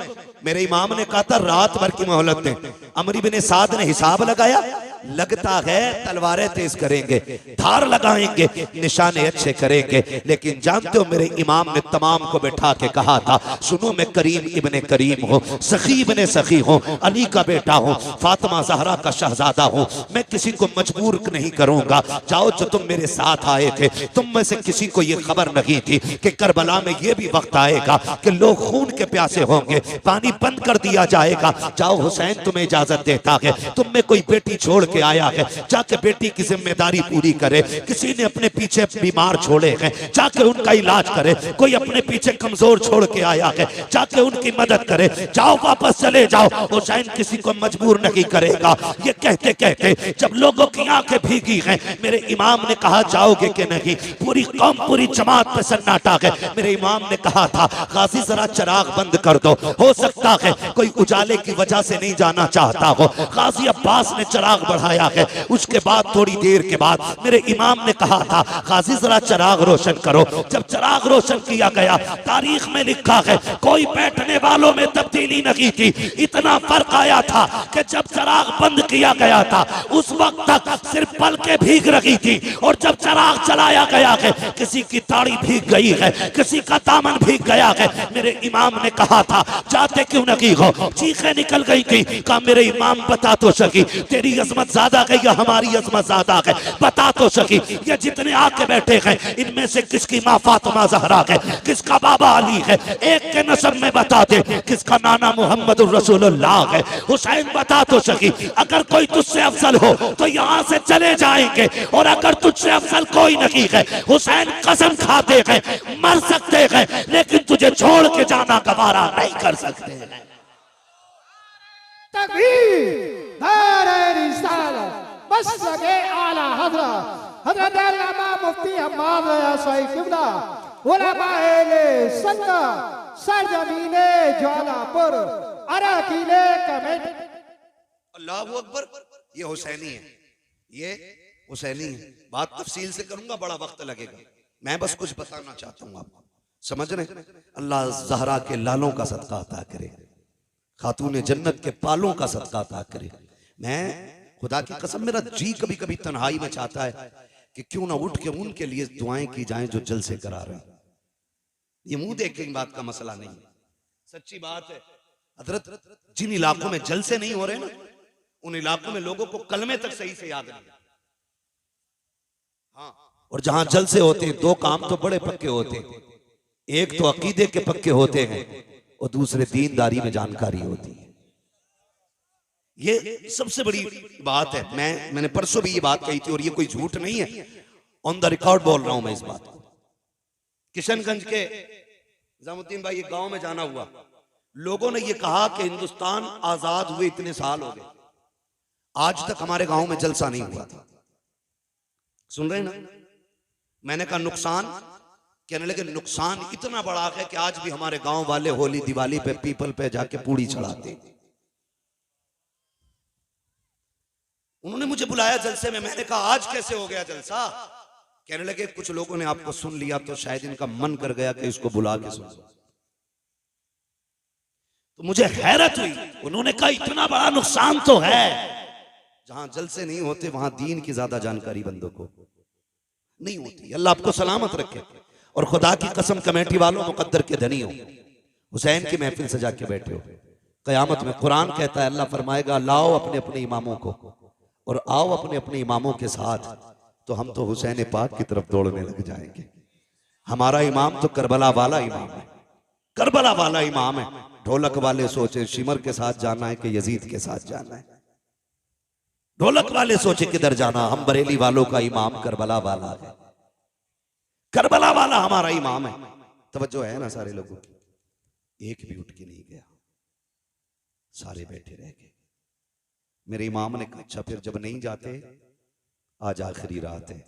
मेरे इमाम ने कहा था रात भर की मोहलत दें, अमर इब्न साद ने हिसाब लगाया, लगता है तलवारें तेज करेंगे, धार लगाएंगे, निशाने अच्छे करेंगे। लेकिन जानते हो मेरे इमाम ने तमाम को बैठा के कहा था, सुनो मैं करीम इब्ने करीम हूँ, सखी इब्ने सखी हूँ, अली का बेटा हूँ, फातिमा जहरा का शहजादा हूँ, मैं किसी को मजबूर नहीं करूंगा। जाओ, जो तुम मेरे साथ आए थे, तुम में से किसी को ये खबर नहीं थी कि करबला में ये भी वक्त आएगा कि लोग खून के प्यासे होंगे, पानी बंद कर दिया जाएगा। जाओ, हुसैन तुम्हें इजाजत देता है, तुम में कोई बेटी छोड़ के आया है, जाके बेटी की जिम्मेदारी पूरी करे। किसी ने अपने पीछे बीमार छोड़े हैं, जाके उनका इलाज करे। कोई अपने पीछे कमजोर छोड़ के आया है, जाके उनकी मदद करे। जाओ, वापस चले जाओ, हुसैन किसी को मजबूर नहीं करेगा। ये कहते कहते जब लोगों की आंखें भीगी हैं, मेरे इमाम ने कहा जाओगे कि नहीं? पूरी कौम, पूरी जमात पे सन्नाटा है। मेरे इमाम ने कहा था गाजी जरा चिराग बंद कर दो, हो सकता है कोई उजाले की वजह से नहीं जाना चाहता हो। गाजी अब्बास ने चिराग बढ़ाया है। उसके बाद थोड़ी देर के बाद मेरे इमाम ने कहा था गाजी जरा चिराग रोशन करो। जब चिराग रोशन किया गया, तारीख में लिखा है कोई बैठने वालों में तब्दीली नहीं थी। इतना फर्क आया था कि जब चिराग बंद किया गया था उस वक्त तक सिर्फ पलकें भीग रही थी, और जब चिराग चलाया गया है किसी की ताड़ी भीग गई है, किसी का दामन भीग गया है। मेरे इमाम ने कहा था जाते क्यों नहीं हो? चीखें निकल गई थी। कहा मेरे इमाम बता तो सकी, तेरी अजमत ज्यादा है या हमारी अजमत ज्यादा है? बता तो सकी। ये जितने आके बैठे हैं इनमें से किसकी माँ फातिमा ज़हरा है, किसका बाबा अली है? एक के नसब में बता दे, किसका नाना मोहम्मद रसूलुल्लाह है? हुसैन बता तो सकी। अगर कोई तुझसे अफजल हो तो यहाँ से चले जाएंगे, और अगर तुझसे अफजल कोई नहीं है, हुसैन कसम खाते हैं मर सकते हैं, लेकिन तुझे छोड़ के जाना गवारा नहीं कर सकते हैं। तकबीर, नारे रिसालत, मसलके आला हज़रत हज़रत अल्लामा मुफ्ती हम्माद रज़ा साहिब क़िबला, उलमा अहले सुन्नत सरजमीने ज्वालापुर अराकीले कमेटी। अल्लाह अकबर। ये हुसैनी है, ये हुसैनी है। बात तफसील से करूंगा, बड़ा वक्त लगेगा। मैं बस कुछ बताना चाहता हूँ आपको, समझ रहे? अल्लाह ज़हरा के लालों का सदका अता करे, खातून जन्नत के पालों का सदका अता करे। मैं खुदा की कसम, मेरा जी कभी कभी तन्हाई में चाहता है कि क्यों ना उठ के उनके लिए दुआएं की जाएं जो जलसे करा रहे हैं। ये मुंह देख के बात का मसला नहीं है, सच्ची बात है। हजरत, जिन इलाकों में जलसे नहीं हो रहे ना, उन इलाकों में लोगों को कलमे तक सही से याद नहीं। हाँ, और जहां जलसे होते हैं, दो काम तो बड़े पक्के होते हैं। एक तो अकीदे के पक्के होते हैं और दूसरे दीनदारी में जानकारी होती है। ये सबसे बड़ी बात है। मैंने परसों भी ये बात कही थी और ये कोई झूठ नहीं है, ऑन द रिकॉर्ड बोल रहा हूं मैं इस बात को। किशनगंज के निजामुद्दीन भाई, ये गांव में जाना हुआ, लोगों ने ये कहा कि हिंदुस्तान आजाद हुए इतने साल हो गए, आज तक हमारे गांव में जलसा नहीं हुआ था। सुन रहे ना? मैंने कहा नुकसान, कहने लगे नुकसान इतना बड़ा है कि आज भी हमारे गांव वाले होली दिवाली पे पीपल पे जाके पूड़ी चढ़ाते। उन्होंने मुझे बुलाया जलसे में, मैंने कहा आज कैसे हो गया जलसा? कहने लगे कुछ लोगों ने आपको सुन लिया तो शायद इनका मन कर गया कि इसको बुला के सुन। तो मुझे हैरत हुई, उन्होंने कहा इतना बड़ा नुकसान तो है। जहां जलसे नहीं होते वहां दीन की ज्यादा जानकारी बंदों को नहीं होती। अल्लाह आपको सलामत रखे। और खुदा की कसम, कमेटी वालों, मुकद्दर के धनी हो, हुसैन की महफिल सजा के बैठे हो, कयामत में कुरान कहता है, अल्लाह फरमाएगा लाओ अपने अपने इमामों को और आओ अपने अपने इमामों के साथ, तो हम तो हुसैन पाक की तरफ दौड़ने लग जाएंगे। हमारा इमाम तो करबला वाला इमाम है, करबला वाला इमाम है। ढोलक वाले सोचे शिमर के साथ जाना है कि यजीद के साथ जाना है। ढोलक वाले सोचे किधर जाना, हम बरेली वालों का इमाम करबला वाला है, करबला वाला हमारा इमाम है। तवज्जो है ना सारे लोगों की? एक भी उठ के नहीं गया, सारे बैठे रह गए। मेरे इमाम ने कहा अच्छा फिर जब नहीं जाते, आज आखिरी रात है,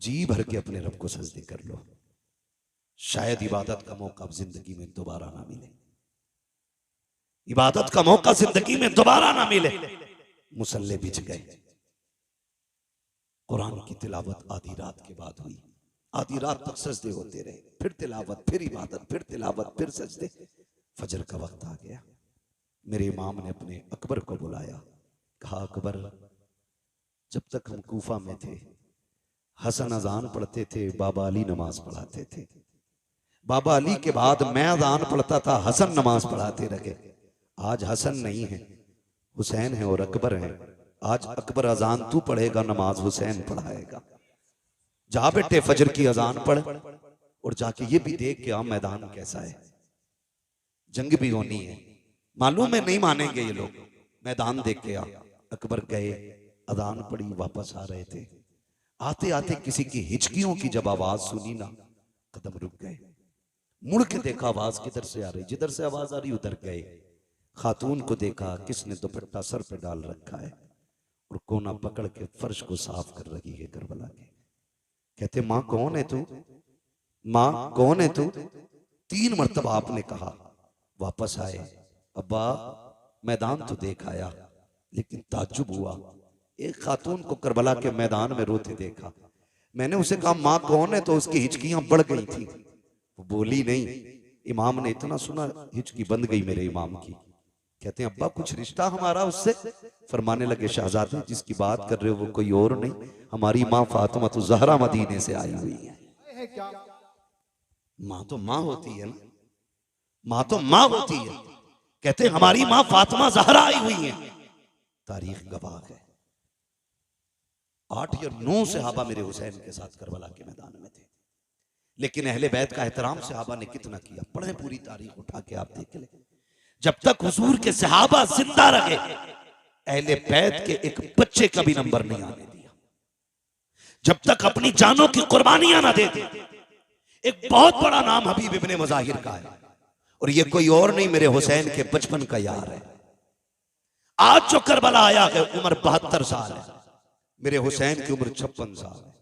जी भर के अपने रब को सजदे कर लो, शायद इबादत का मौका अब जिंदगी में दोबारा ना मिले, इबादत का मौका जिंदगी में दोबारा ना मिले। मुसल्ले बिछ गए। कुरान की तिलावत आधी रात के बाद हुई, आधी रात तक सजदे होते रहे, फिर तिलावत, फिर इबादत, फिर तिलावत, फिर सजदे। फजर का वक्त आ गया। मेरे इमाम ने अपने अकबर को बुलाया, कहा अकबर, जब तक हम कूफा में थे हसन अजान पढ़ते थे, बाबा अली नमाज पढ़ाते थे, बाबा अली के बाद मैं अजान पढ़ता था, हसन नमाज पढ़ाते रहे। आज हसन नहीं है, हुसैन है और अकबर है। आज अकबर अजान तू पढ़ेगा, नमाज हुसैन पढ़ाएगा। जा बेटे फजर की अजान पढ़ और जाके ये भी देख के आ मैदान कैसा है, जंग भी होनी है, मालूम है नहीं मानेंगे ये लोग, मैदान देख के आ। अकबर गए, अजान पड़ी, वापस आ रहे थे। आते आते किसी की हिचकियों की जब आवाज सुनी ना, कदम रुक गए, मुड़ के देखा आवाज किधर से आ रही, जिधर से आवाज आ रही उधर गए। खातून को देखा, किसने दुपट्टा सर पे डाल रखा है और कोना पकड़ के फर्श को साफ कर रही है करबला के। कहते माँ कौन है तू, माँ कौन है तू? 3 मरतबा आपने कहा। वापस आए, अब्बा मैदान तो देख आया, लेकिन ताज्जुब हुआ, एक खातून को करबला के मैदान में रोते देखा। मैंने उसे कहा माँ कौन है, तो उसकी हिचकियां बढ़ गई थी, वो बोली नहीं। इमाम ने इतना सुना, हिचकी बंद गई मेरे इमाम की। कहते हैं अब्बा कुछ रिश्ता हमारा उससे? फरमाने लगे शहजादे जिसकी बात कर रहे हो वो कोई और नहीं, हमारी माँ फातिमा तो ज़हरा मदीने से आई हुई है। माँ तो माँ होती है ना, माँ तो माँ होती है। कहते हैं हमारी माँ फातिमा ज़हरा आई हुई है। तारीख गवाह है, 8 या 9 सहाबा मेरे हुसैन के साथ करबला के मैदान में थे। लेकिन अहले बैत का एहतराम सहाबा ने कितना किया, पढ़े पूरी तारीख उठा के आप देख ले। जब तक हुजूर के सहाबा जिंदा रहे, अहले बैत के एक बच्चे का भी नंबर नहीं आने दिया, जब तक अपनी जानों की कुर्बानियां ना दे दी। एक बहुत बड़ा नाम हबीब इब्ने मुजाहिर का है, और ये कोई और नहीं मेरे हुसैन के बचपन का यार है। आज जो करबला आया है उम्र 72 साल है, मेरे हुसैन की उम्र 56 साल है।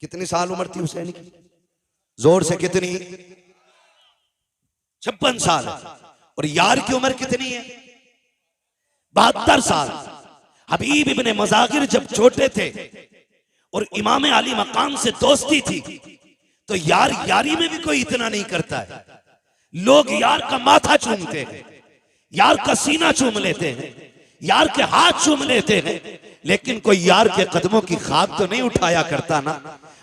कितनी साल उम्र थी हुसैन की? जोर से कितनी? 56 साल है। और यार की उम्र कितनी है? 72 साल। हबीब इब्ने मज़ाहिर जब छोटे थे और इमाम अली मकाम से दोस्ती थी तो यार यारी में भी कोई इतना नहीं करता है। लोग यार का माथा चूमते हैं, यार का सीना चूम लेते हैं, यार के हाथ चूम लेते हैं, लेकिन कोई यार के कदमों की खाक तो नहीं उठाया करता ना,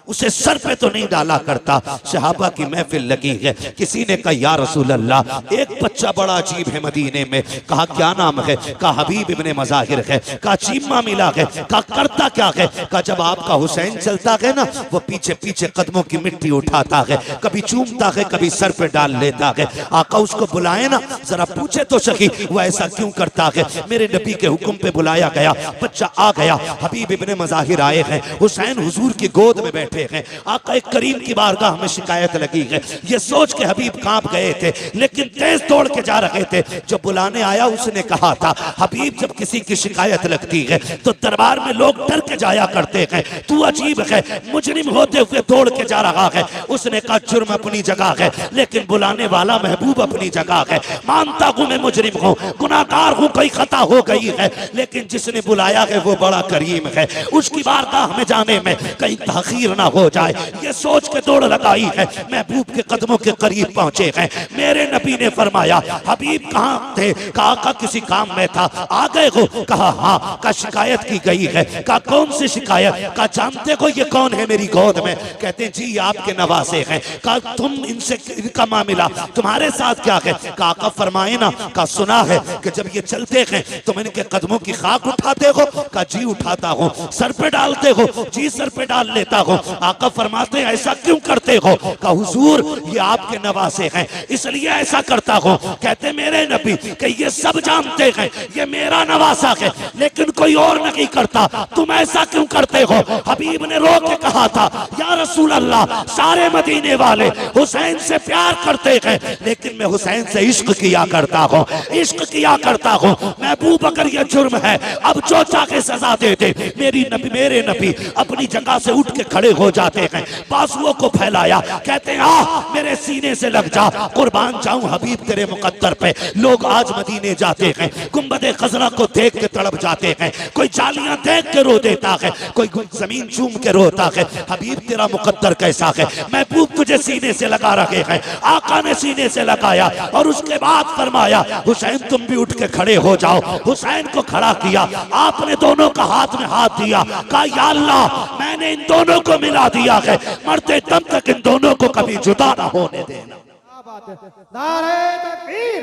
उसे सर पे तो नहीं डाला करता। सहाबा की महफिल लगी है, किसी ने कहा या रसूल अल्लाह, एक बच्चा बड़ा अजीब है मदीने में। कहा क्या नाम है? कहा हबीब इब्ने मज़ाहिर है। कहा चीमा मिला है? कहा करता क्या है? कहा जब आपका हुसैन चलता है ना, वो पीछे पीछे कदमों की मिट्टी उठाता है, कभी चूमता है, कभी सर पे डाल लेता है। आका उसको बुलाए ना, जरा पूछे तो सही वो ऐसा क्यों करता है। मेरे नबी के हुक्म पे बुलाया गया, बच्चा आ गया, हबीब इब्ने मज़ाहिर आए हैं, हुसैन हुजूर की गोद में बैठे हैं। आका एक करीम की बारगाह में शिकायत लगी है। ये सोच के हबीब कांप गए थे, लेकिन तेज दौड़ के जा रहे थे। जब बुलाने आया उसने कहा था, हबीब जब किसी की शिकायत लगती है तो दरबार में लोग डर के जाया करते हैं, तू अजीब है, मुजरिम होते हुए दौड़ के जा रहा है। उसने कहा जुर्म अपनी जगह है, लेकिन बुलाने वाला महबूब अपनी जगह है। मानता हूं मैं मुजरिम हूं, गुनाहगार हूं, कोई खता हो गई है, लेकिन जिसने बुलाया है वो बड़ा करीम है। उसकी बारगाह में जाने में कहीं ताखीर ना हो जाए, ये सोच के दौड़ लगाई है। महबूब के कदमों के करीब पहुंचे हैं। मेरे नबी ने फरमाया हबीब कहाँ थे? कहा का किसी काम में था, आ गए हो? कहा हाँ। का शिकायत की गई है? का कौन सी शिकायत? का जानते हो ये कौन है मेरी गोद में? कहते हैं जी आपके नवासे हैं। का तुम इनसे इनका मामला तुम्हारे साथ क्या है? का फरमाए ना। का सुना है कि जब ये चलते हैं तुम इनके कदमों की खाक उठाते हो? का जी उठाता हूँ। सर पे डालते हो? जी सर पे डाल लेता हूँ। आका फरमाते हैं ऐसा क्यों करते हो? का हुजूर ये आपके नवासे हैं इसलिए ऐसा करता हूँ। कहते मेरे नबी कि ये सब जानते हैं ये मेरा नवासा है, लेकिन कोई और नहीं करता, तुम ऐसा क्यों करते हो? हबीब ने रो के कहा था या रसूल अल्लाह, सारे मदीने वाले हुसैन से प्यार करते हैं, लेकिन मैं हुसैन से इश्क किया करता हूँ, इश्क किया करता हूँ। महबूब अगर ये जुर्म है अब जो चाहे सजा दे दे। मेरे नबी अपनी जगह से उठ के खड़े हो जाते हैं, बाजुओं को फैलाया, कहते हैं आ मेरे सीने से लग जा, कुर्बान जाऊं हबीब तेरे मुकद्दर पे। लोग आज मदीने जाते हैं, गुंबदे खजरा को देख के तड़प जाते हैं, कोई जालियां देख के रो देता है, कोई जमीन चूम के रोता है। हबीब तेरा मुकद्दर कैसा है? महबूब तुझे सीने से लगा रहे हैं। आका ने सीने से लगाया और उसके बाद फरमाया हुसैन तुम भी उठ के खड़े हो जाओ। हुसैन को खड़ा किया, आपने दोनों का हाथ में हाथ दिया, कहा या अल्लाह मैंने इन दोनों को मिला दिया है, मरते दम तक इन दोनों को कभी जुदा ना होने देना। नारे तकबीर,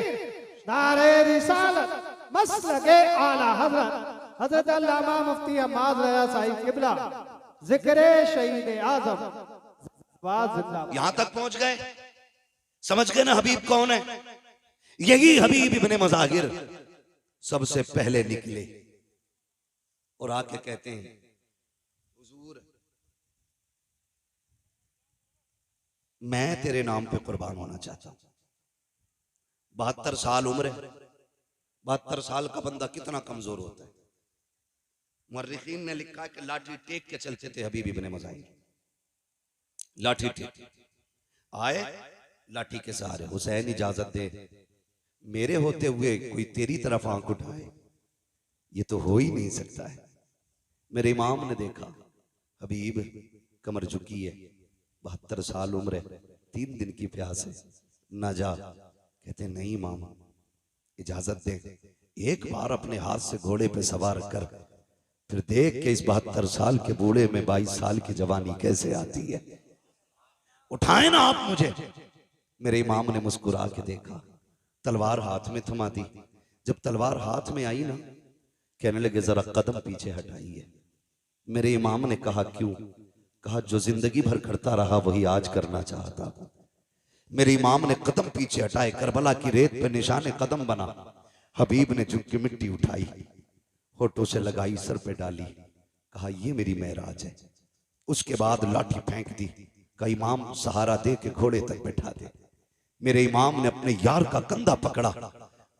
नारे रिसालत, मसलके आला हजरत हजरत अल्लामा मुफ्ती हम्माद रज़ा साहिब किबला, जिक्रे शहीद आजम। यहां तक पहुंच गए, समझ गए ना हबीब कौन है? यही हबीब इब्ने मज़ाहिर सबसे पहले निकले और आके कहते हैं हुजूर मैं तेरे नाम पे कुर्बान होना चाहता हूं। 72 साल उम्र है, 72 साल का बंदा कितना कमजोर होता है। मुर्रिखीन ने लिखा कि लाठी टेक के चलते थे हबीब इब्ने मज़ाहिर, लाठी टेक आए, लाठी के सहारे। हुसैन इजाजत दे, मेरे होते हुए कोई तेरी तरफ आंख उठाए, ये तो हो ही नहीं सकता है। मेरे इमाम ने देखा हबीब कमर झुकी है, 72 साल उम्र है, 3 दिन की प्यास है, ना जा। कहते नहीं इमाम इजाजत दे, एक बार अपने हाथ से घोड़े पे सवार कर, फिर देख के इस 72 साल के बूढ़े में 22 साल की जवानी कैसे आती है, उठाए ना आप मुझे। मेरे इमाम ने मुस्कुरा के देखा, तलवार हाथ में थमा दी। जब तलवार हाथ में आई ना, कहने लगे जरा कदम पीछे हटाइए। मेरे इमाम ने कहा क्यों? कहा जो जिंदगी भर करता रहा वही आज करना चाहता हूं। मेरे इमाम ने कदम पीछे हटाए, करबला की रेत पे निशाने कदम बना। हबीब ने झुक के मिट्टी उठाई, होठों से लगाई, सर पे डाली, कहा ये मेरी मेराज है। उसके बाद लाठी फेंक दी, कहा इमाम सहारा दे के घोड़े तक बैठा दे। मेरे इमाम ने अपने यार का कंधा पकड़ा,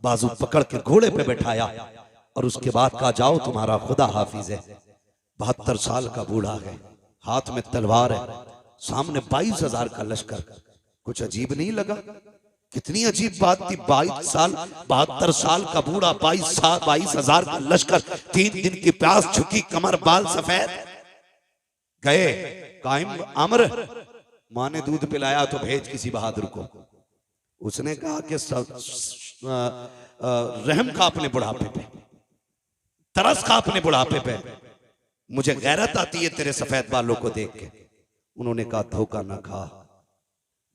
बाजू पकड़ के घोड़े पे बैठाया और उसके बाद कहा जाओ तुम्हारा खुदा हाफिज है। 72 साल का बूढ़ा है, हाथ में तलवार है, सामने 22,000 का लश्कर। कुछ अजीब नहीं लगा? कितनी अजीब बात थी। 22 साल 72 साल का बूढ़ा, 22,000 का लश्कर, 3 दिन की प्यास, झुकी कमर, बाल सफेद। गए कायम अमर, माँ ने दूध पिलाया तो भेज किसी बहादुर को। उसने कहा कि रहम खा अपने बुढ़ापे पे, तरस खा अपने बुढ़ापे पे, मुझे गैरत आती है तेरे सफेद बालों को देख के। उन्होंने कहा धोखा ना खा,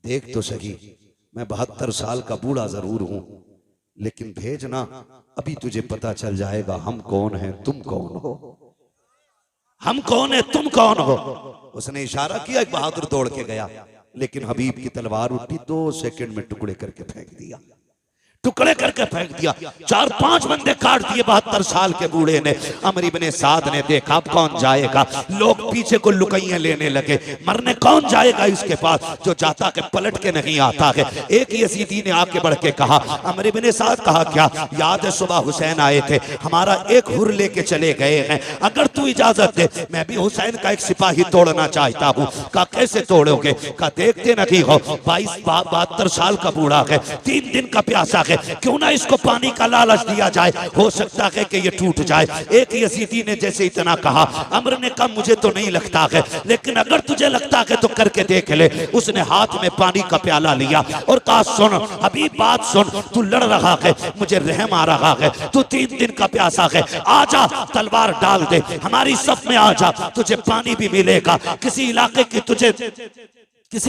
देख तो सही, मैं 72 साल का बूढ़ा जरूर हूं, लेकिन भेजना, अभी तुझे पता चल जाएगा हम कौन हैं, तुम कौन हो। हम कौन है, तुम कौन हो। उसने इशारा किया, एक बहादुर दौड़ के गया, लेकिन हबीब की तलवार उठी, 2 सेकंड में टुकड़े करके फेंक दिया, टुकड़े करके फेंक दिया। 4-5 बंदे काट दिए 72 साल के बूढ़े ने। अमर इब्ने साद ने देखा अब कौन जाएगा, लोग पीछे को लुकैयां लेने लगे, मरने कौन जाएगा इसके पास, जो जाता के पलट के नहीं आता है। एक यजीदी ने आके बढ़ के कहा, अमर इब्ने साद, कहा क्या याद है सुबह हुसैन आए थे, हमारा एक हुर लेके चले गए हैं, अगर तू इजाजत दे मैं भी हुसैन का एक सिपाही तोड़ना चाहता हूँ। कहा कैसे तोड़ोगे, कहा देखते नहीं हो 72 साल का बूढ़ा है, 3 दिन का प्यासा है, क्यों ना इसको पानी का लालच दिया जाए, हो सकता है कि ये टूट जाए। एक यजीदी ने जैसे इतना कहा, अमर ने कहा मुझे तो नहीं लगता है, लेकिन अगर तुझे लगता है तो करके देख ले। उसने हाथ में पानी का प्याला लिया और कहा सुन अभी बात सुन, तू लड़ रहा है, मुझे रहम आ रहा है, तू 3 दिन का प्यासा है, आजा तलवार डाल दे, हमारी सफ में आजा, तुझे पानी भी मिलेगा, किसी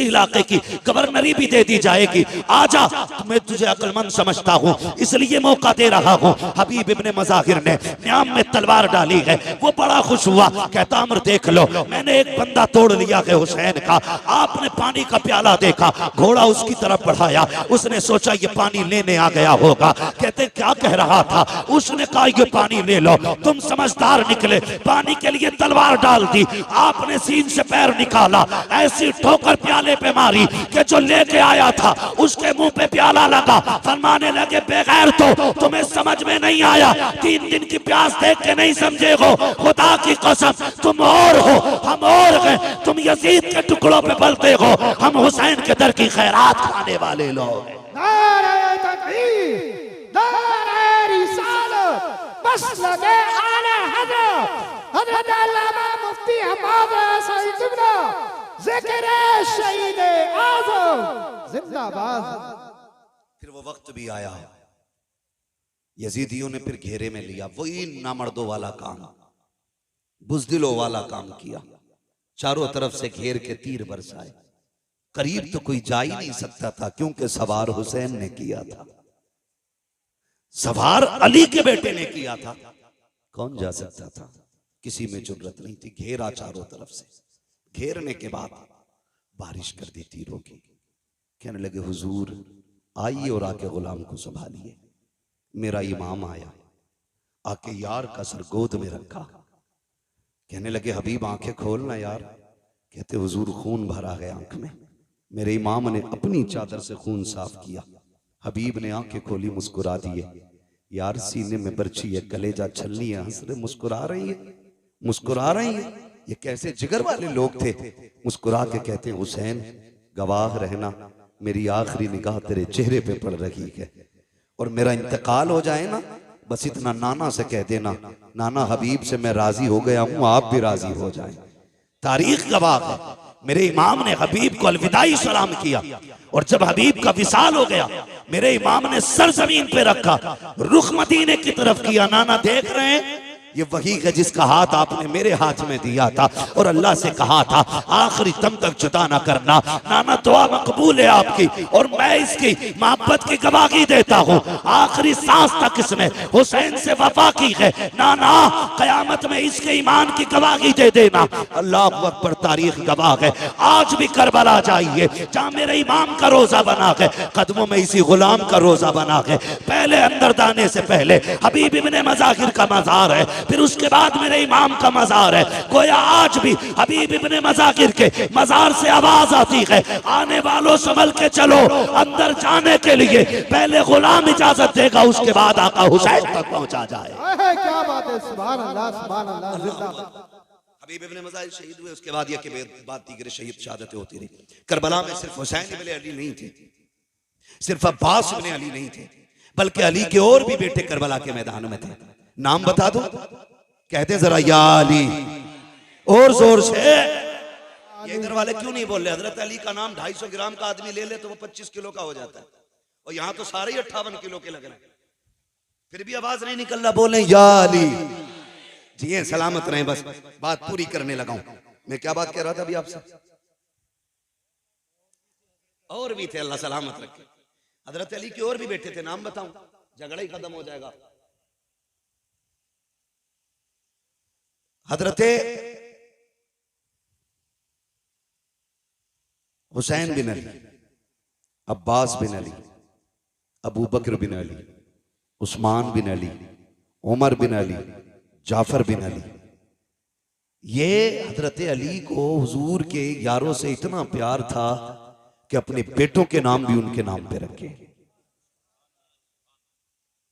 इलाके की गवर्नरी भी दे दी जाएगी, आजा, मैं तुझे अक्लमंद समझता हूँ इसलिए मौका दे रहा हूँ। हबीब इब्ने मज़ाहिर ने न्याम में तलवार डाली है, वो बड़ा खुश हुआ, कहता अमर देख लो मैंने एक बंदा तोड़ लिया है हुसैन का। आपने पानी का प्याला देखा, घोड़ा उसकी तरफ बढ़ाया, उसने सोचा ये पानी लेने आ गया होगा, कहते क्या कह रहा था, उसने कहा ये पानी ले लो, तुम समझदार निकले, पानी के लिए तलवार डाल दी, आपने सीन से पैर निकाला, ऐसी ठोकर प्याले पे मारी कि जो लेके आया था उसके मुंह पे प्याला लगा। फरमाने लगे बेगैर तो तुम्हें समझ में नहीं आया, 3 दिन की प्यास देख के नहीं समझे हो, खुदा की कसम तुम और हो हम और हैं, तुम यजीद के टुकड़ों पे पलते हो, हम हुसैन के दर की खैरात खाने वाले लोग हैं। नारे तकबीर, नारे रिसालत, मसलके आले हज़रत हज़रत अल्लामा मुफ्ती हम्माद सईद क़िबला ज़िक्र शहीद आज़म जिंदाबाद। फिर वो वक्त भी आया, यजीदियों ने फिर घेरे में लिया, वही नामर्दों वाला काम, बुज़दिलों वाला काम किया, चारों तरफ से घेर के तीर बरसाए, करीब तो कोई जा ही नहीं सकता था क्योंकि सवार हुसैन ने किया था, सवार अली के बेटे ने किया था, कौन जा सकता था, किसी में जुर्रत नहीं थी। घेरा चारों तरफ से, घेरने के बाद बारिश कर दी तीरों की। कहने लगे हुजूर आइए और आके गुलाम को संभालिए। मेरा इमाम आया, आके यार का सर गोद में रखा, कहने लगे हबीब आंखें खोलना यार, कहते हुजूर खून भरा है आंख में। मेरे इमाम ने अपनी चादर से खून साफ किया, हबीब ने आंखें खोली, मुस्कुरा दिए, यार सीने में बर्छी है, कलेजा छलनी है, हंस रहे, मुस्कुरा रही है, मुस्कुरा रही है, ये कैसे जिगर वाले लोग थे। मुस्कुरा के कहते हैं हुसैन गवाह रहना, मेरी आखिरी निगाह तेरे चेहरे पे पड़ रही है, और मेरा इंतकाल हो जाए ना, बस इतना नाना से कह देना, नाना हबीब से मैं राजी हो गया हूं, आप भी राजी हो जाएं। तारीख गवाह है, मेरे इमाम ने हबीब को अलविदाई सलाम किया, और जब हबीब का विसाल हो गया मेरे इमाम ने सर जमीन पे रखा, रुख मदीने की तरफ किया, नाना देख रहे हैं ये वही है जिसका हाथ आपने मेरे हाथ में दिया था और अल्लाह से कहा था आखिरी दम तक जुदा ना करना। नाना दुआ मकबूल है आपकी और मैं इसकी मोहब्बत की गवाही देता हूँ। आखिरी सांस तक इसने हुसैन से वफा की है। नाना कयामत में इसके ईमान की गवाही दे देना। अल्लाह अकबर, तारीख गवाह है। आज भी करबला जाइए जहाँ मेरे इमाम का रोजा बना है, कदमों में इसी गुलाम का रोजा बना है। पहले अंदर जाने से पहले हबीब इब्ने मज़ाहिर का मज़ार है, फिर उसके बाद मेरे इमाम का मज़ार है। गोया आज भी हबीब इब्ने मज़ाहिर के मज़ार से आवाज आती है, आने वालों संभल के चलो। अंदर जाने के लिए पहले गुलाम इजाजत देगा, उसके बाद आका हुसैन तक पहुंचा जाए। क्या बात है, सुभान अल्लाह, सुभान अल्लाह, जिंदाबाद। हबीब इब्ने मज़ाहिर शहीद हुए, उसके बाद ये कि बात दीगर शहीद शहादतें होती रही। करबला में सिर्फ हुसैन इब्ने अली नहीं थे, सिर्फ अब्बास इब्ने अली नहीं थे, बल्कि अली के और भी बेटे करबला के मैदान में थे। नाम बता दो, कहते जरा या अली, और जोर से। ये इधर वाले क्यों नहीं बोल रहे? हजरत अली का नाम 250 ग्राम का आदमी ले ले तो वो 25 किलो का हो जाता है, और यहां तो सारे ही 58 किलो के लग रहे हैं, फिर भी आवाज नहीं निकल रहा। बोले या अली। जी सलामत रहे, बस बात पूरी करने लगा हूं। मैं क्या बात कह रहा था अभी आपसे? और भी थे, अल्लाह सलामत रखे। हजरत अली के और भी बेटे थे, नाम बताऊं? झगड़ा ही खत्म हो जाएगा। हजरत हुसैन बिन अली, अब्बास बिन अली, अबू बकर बिन अली, उस्मान बिन अली, उमर बिन अली, जाफर बिन अली। ये हजरत अली को हुजूर के यारों से इतना प्यार था कि अपने बेटों के नाम भी उनके नाम पे रखे।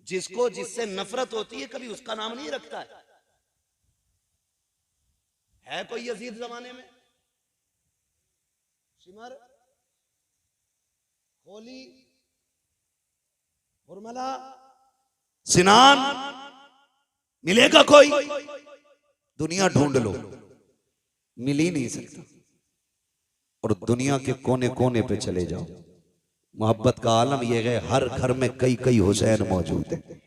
जिसको जिससे नफरत होती है कभी उसका नाम नहीं रखता है कोई यजीद जमाने में? शिमर, होली, उर्मला, सिनान, मिलेगा कोई? दुनिया ढूंढ लो, मिल ही नहीं सकता। और दुनिया के कोने कोने पे चले जाओ, मोहब्बत का आलम यह है, हर घर में कई कई हुसैन मौजूद है।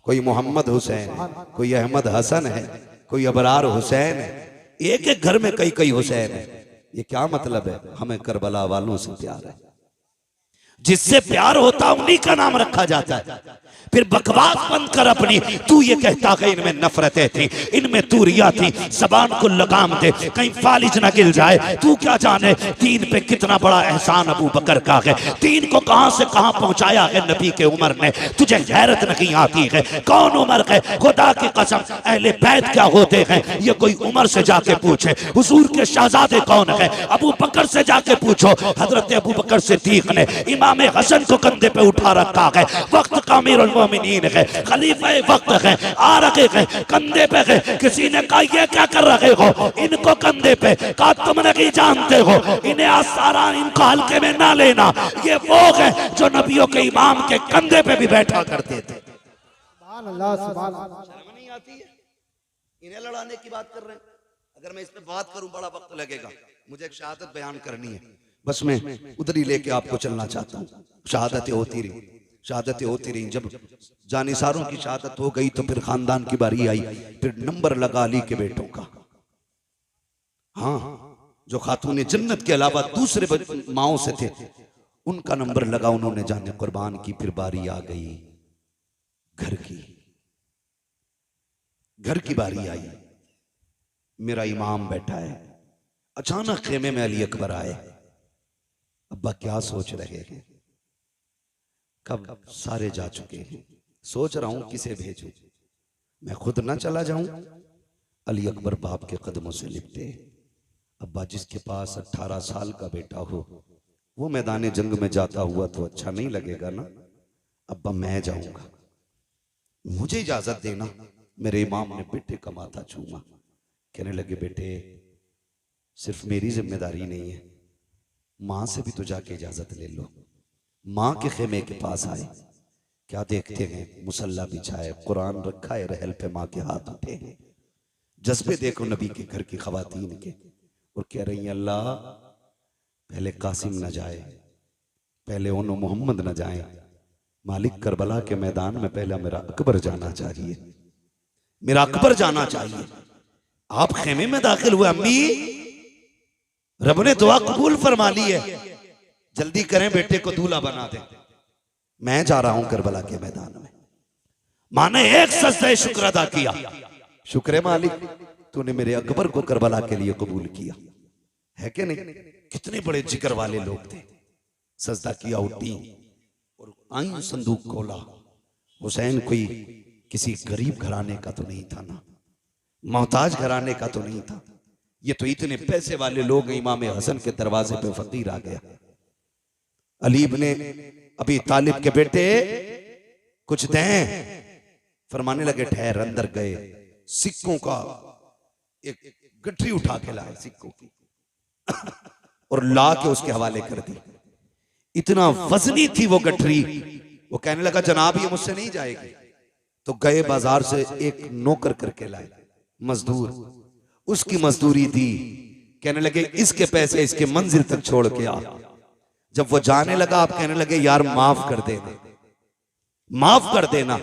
कोई मोहम्मद हुसैन है, कोई अहमद हसन है, कोई अबरार हुसैन है, एक एक घर में कई कई हुसैन है। ये क्या मतलब है? हमें करबला वालों से प्यार है। जिससे प्यार होता उन्हीं का नाम रखा जाता है। फिर बकवास बंद कर अपनी। तू ये कहता है इनमें नफरतें थी, इनमें दूरियां थी, जबान को लगाम दे, कहीं फालिज ना गिर जाए। तू क्या जाने दीन पे कितना बड़ा एहसान अबू बकर का है। दीन को कहां से कहां पहुंचाया है नबी के उमर ने। तुझे गैरत नहीं आती है? कौन उमर है? खुदा की कसम, अहले बैत क्या होते हैं ये कोई उमर से जाके पूछे। हुजूर के शहजादे कौन है? अबू बकर से जाके पूछो। हजरत अबू बकर सिद्दीक ने इमाम हसन को कंधे पे उठा रखा है। वक्त का अमीरुल मोमिनीन है, खलीफा वक्त है, आ रखे हैं कंधे पे है। किसी ने कहा ये क्या कर रहे हो इनको कंधे पे? कहा तुम नहीं जानते हो इन्हें आसारा, इनको हल्के में ना लेना। ये वो है जो नबियों के इमाम के कंधे पे भी बैठा करते थे। सुभान अल्लाह, सुभान अल्लाह। शर्म नहीं आती है? इन्हें लड़ाने की बात कर रहे हैं। अगर मैं इस पे बात करूं बड़ा वक्त लगेगा। मुझे एक शहादत बयान करनी है, बस मैं उधर ही लेके आपको चलना चाहता हूँ। शहादतें होती रही, शहादतें होती रही। जब जानिसारों की शहादत हो गई तो फिर खानदान की बारी आई। फिर नंबर लगा अली के बेटों का। हाँ, जो खातून जन्नत के अलावा दूसरे माओं से थे उनका नंबर लगा, उन्होंने जाने कुर्बान की। फिर बारी आ गई घर की, घर की बारी आई। मेरा इमाम बैठा है। अचानक खेमे में अली अकबर आए। अब्बा क्या सोच रहे हैं? कब सारे जा चुके हैं, सोच रहा हूं किसे भेजूं, मैं खुद ना चला जाऊं। अली अकबर बाप के कदमों से लिपटे। अब्बा, जिसके पास 18 साल का बेटा हो वो मैदान जंग में जाता हुआ तो अच्छा नहीं लगेगा ना। अब्बा, मैं जाऊंगा, मुझे इजाजत देना। मेरे इमाम ने बेटे का माथा छूमा। कहने लगे, बेटे सिर्फ मेरी जिम्मेदारी नहीं है, मां से भी तो जाके इजाजत ले लो। मां के खेमे के पास आए। क्या देखते हैं? मुसल्ला बिछाए, कुरान रखा है, रहल पे मां के हाथ उठे हैं। जज्बे देखो नबी के घर की खवातीन के। और कह रही हैं, अल्लाह पहले कासिम न जाए, पहले उन मोहम्मद न जाए, मालिक करबला के मैदान में पहले मेरा अकबर जाना चाहिए, मेरा अकबर जाना चाहिए। आप खेमे में दाखिल हुए। अम्मी, रब ने दुआ कबूल फरमा ली है, जल्दी करें बेटे को दूल्हा बना दे, मैं जा रहा हूं करबला के मैदान में। मां ने एक सजदे शुक्र अदा किया। शुक्र मालिक, तूने मेरे अकबर को करबला के लिए कबूल किया है कि नहीं? कितने बड़े जिक्र वाले लोग थे। सजदा किया, उठी और आई, संदूक खोला। हुसैन कोई किसी गरीब घराने का तो नहीं था ना, मोहताज घराने का तो नहीं था। ये तो इतने पैसे वाले लोग। इमाम हसन के दरवाजे पे फकीर आ गया। अली इब्ने अबी तालिब के बेटे कुछ दें। फरमाने लगे, ठहर। अंदर गए, सिक्कों का एक गठरी उठा के लाए सिक्कों की और ला के उसके हवाले कर दी। इतना वजनी थी वो गठरी। वो कहने लगा जनाब ये मुझसे नहीं जाएगी। तो गए बाजार से एक नौकर करके लाए, मजदूर, उसकी मजदूरी दी। कहने लगे इसके पैसे इसके मंजिल तक छोड़ के आ। जब वो जाने लगा आप कहने लगे यार माफ कर देना, माफ कर देना।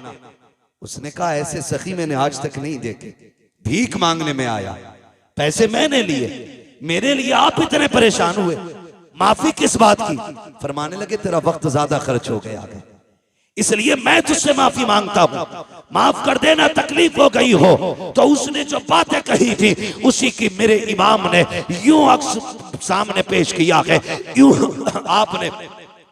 उसने कहा ऐसे सखी मैंने आज तक नहीं देखे, भीख मांगने में आया, पैसे मैंने लिए, मेरे लिए आप इतने परेशान हुए, माफी किस बात की? फरमाने लगे तेरा वक्त ज्यादा खर्च हो गया है, इसलिए मैं तुझसे माफी मांगता हूं, माफ कर देना, तकलीफ हो गई हो। तो उसने जो बातें कही थी उसी की मेरे इमाम ने यूं अक्स सामने पेश किया है, यूं आपने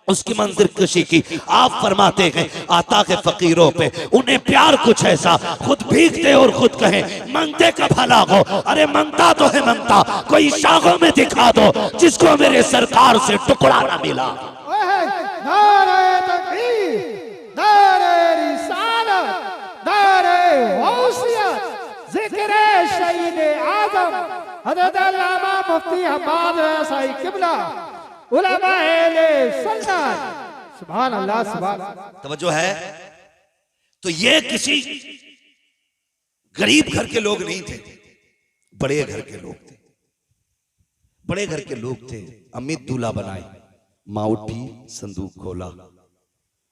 उसकी मंजिल कशी की। आप फरमाते हैं आता है फकीरों पे उन्हें प्यार कुछ ऐसा, खुद भीगते और खुद कहें मांगते का भला हो। अरे मांगता तो है मांगता, कोई शाखों में दिखा दो जिसको मेरे सरकार से टुकड़ा ना मिला। नारे तकबीर, नारे रिसालत, नारे गौसियत, जिक्र शहीद आजम हज़रत अल्लामा मुफ्ती हम्माद रज़ा साहिब किबला, उलमा अहले सुन्नत। सुभान अल्लाह, सुभान अल्लाह। तवज्जो है। तो ये किसी गरीब घर के लोग नहीं थे, बड़े घर के लोग थे, बड़े घर के लोग थे। अमित दूल्हा बनाए, माँ उठी, संदूक खोला,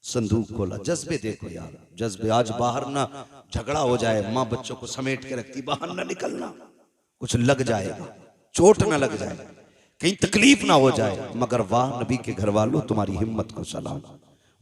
संदूक खोला। जज्बे देखो यार, जज्बे। आज बाहर ना झगड़ा हो जाए, माँ बच्चों को समेट के रखती, बाहर ना निकलना, कुछ लग जाएगा, चोट ना लग जाए, कहीं तकलीफ ना हो जाए। मगर वाह नबी के घर वालों, तुम्हारी हिम्मत को सलाम।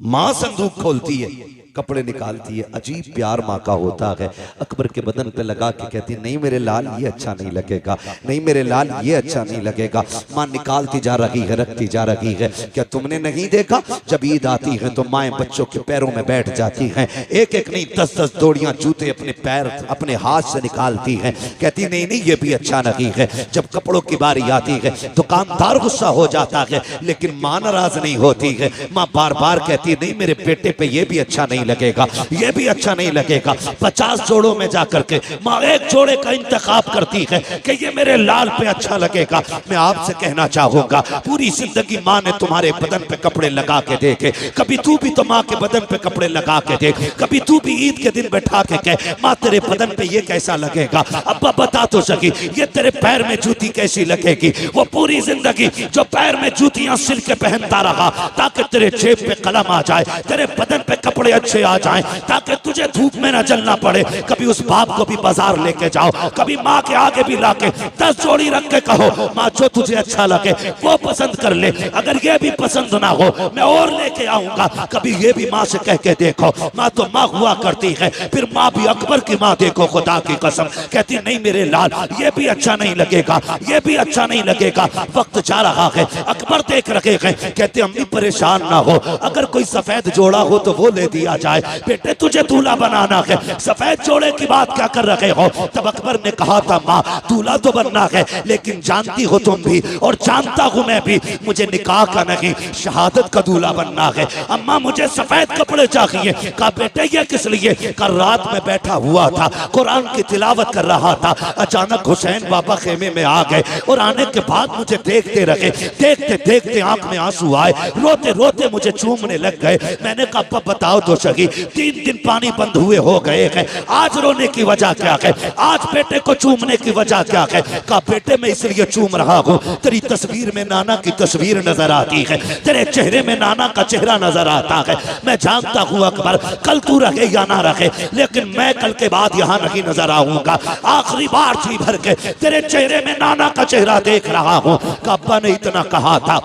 माँ संदूक खोलती है, कपड़े निकालती है, अजीब प्यार माँ का होता है। अकबर के बदन पे लगा के कहती नहीं मेरे लाल ये अच्छा नहीं लगेगा, नहीं मेरे लाल ये अच्छा नहीं लगेगा। माँ निकालती जा रही है, रखती जा रही है। क्या तुमने नहीं देखा जब ईद आती है तो माएँ बच्चों के पैरों में बैठ जाती हैं, एक एक नहीं 10-10 जोड़ियां जूते अपने पैर अपने हाथ से निकालती हैं। कहती नहीं नहीं ये भी अच्छा नहीं है। जब कपड़ों की बारी आती है दुकानदार गुस्सा हो जाता है, लेकिन माँ नाराज नहीं होती है। माँ बार बार कहती नहीं मेरे बेटे पे ये भी अच्छा नहीं लगेगा, ये भी अच्छा नहीं लगेगा। 50 जोड़ों में जाकर के माँ एक जोड़े का इंतखाब करती है कि ये मेरे लाल पे अच्छा लगेगा। मैं आपसे कहना चाहूंगा पूरी जिंदगी माँ ने तुम्हारे बदन पे कपड़े लगा के देखे, कभी तू भी तो माँ के बदन पे कपड़े लगा के देख, कभी तू भी ईद के दिन बैठा के कह माँ तेरे बदन पे ये कैसा लगेगा। अब्बा बता तो सकी ये तेरे पैर में जूती कैसी लगेगी। वो पूरी जिंदगी जो पैर में जूतियां सिल के पहनता रहा ताकि तेरे जेब पे कलम आ जाए, तेरे बदन पे कपड़े अच्छे आ जाएं, ताकि तुझे धूप में ना जलना पड़े। कभी उस बाप को भी बाजार लेके जाओ, कभी माँ के आगे भी लाके 10 जोड़ी रख के कहो माँ जो तुझे अच्छा लगे वो पसंद कर ले, अगर ये भी पसंद ना हो मैं और लेके आऊंगा। कभी ये भी माँ से कह के देखो, माँ तो माँ हुआ करती है। फिर माँ भी अकबर की माँ देखो, खुदा की कसम कहती नहीं मेरे लाल ये भी अच्छा नहीं लगेगा, ये भी अच्छा नहीं लगेगा। वक्त जा रहा है, अकबर देख रखे हैं, कहते अम्मी परेशान ना हो, अगर कोई सफेद जोड़ा हो तो वो ले दिया जाए, बेटे तुझे दूल्हा बनाना है, सफेद जोड़े की बात क्या कर रहे हो। तब अकबर ने कहा था माँ दूल्हा तो बनना है, लेकिन जानती हो तुम भी और जानता हूं मैं भी मुझे निकाह का नहीं शहादत का दूल्हा बनना है। अम्मा मुझे सफेद कपड़े चाहिए। कहा बेटे ये किस लिए। कल रात में बैठा हुआ था कुरान की तिलावत कर रहा था, अचानक हुसैन बाबा खेमे में आ गए और आने के बाद मुझे देखते रहे, देखते देखते आंख में आंसू आए, रोते रोते मुझे चूमने लग गए। मैंने कहा अब बताओ तो सही 3 दिन पानी बंद हुए हो गए हैं, आज रोने की वजह क्या है, आज बेटे को चूमने की वजह क्या है। कहा बेटे मैं इसलिए चूम रहा हूँ तेरी तस्वीर में नाना की तस्वीर नजर आती है, तेरे चेहरे में नाना का चेहरा नजर आता है। मैं जानता हूँ अकबर कल तू रहे या ना रहे, लेकिन मैं कल के बाद यहाँ नहीं नजर आऊंगा। आखिरी बार जी भर के तेरे चेहरे में नाना का चेहरा देख रहा हूँ। अब्बा ने इतना कहा था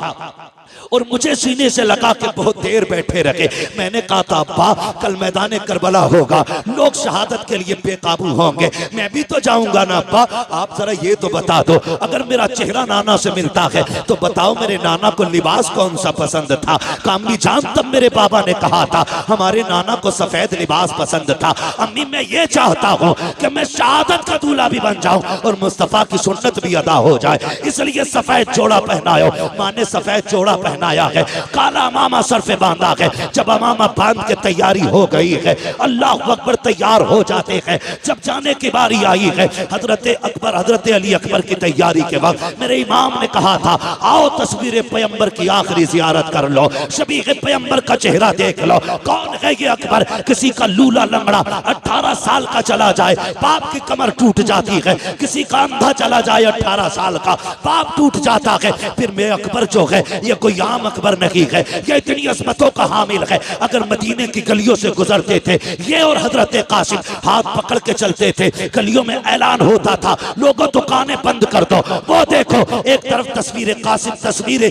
और मुझे सीने से लगा के बहुत देर बैठे रखे। मैंने कहा था अब्बा कल मैदान करबला होगा, लोग शहादत के लिए बेकाबू होंगे, मैं भी तो जाऊंगा ना अब्बा। आप जरा ये तो बता दो अगर मेरा चेहरा नाना से मिलता है तो बताओ मेरे नाना को लिबास कौन सा पसंद था। अम्मी जान तब मेरे बाबा ने कहा था हमारे नाना को सफेद लिबास पसंद था। अम्मी मैं ये चाहता हूँ कि मैं शहादत का दूल्हा भी बन जाऊं और मुस्तफा की सुन्नत भी अदा हो जाए, इसलिए सफेद जोड़ा पहनायो। माँ ने सफेद जोड़ा पहना बनाया है, काला अमामा सर पे बांधा है। जब अमामा बांध के तैयारी हो गई है, अल्लाह अकबर तैयार हो जाते हैं। जब जाने की बारी आई है, हजरत अकबर हजरत अली अकबर की तैयारी के वक्त मेरे इमाम ने कहा था, आओ तस्वीर पैगंबर की आखिरी जियारत कर लो, शबीह पैगंबर का चेहरा देख लो। कौन है ये अकबर? किसी का लूला लंगड़ा 18 साल का चला जाए, बाप की कमर टूट जाती है। किसी का अंधा चला जाए 18 साल का, बाप टूट जाता है। फिर मैं अकबर जो है ये कोई आम अकबर नहीं है, ये इतनी अजमतों का हामिल है। अगर मदीने की गलियों से गुजरते थे ये और हजरत कासिम हाथ पकड़ के चलते थे, गलियों में ऐलान होता था, लोगों दुकानें बंद कर दो। वो देखो एक तरफ तस्वीर कासिम, तस्वीर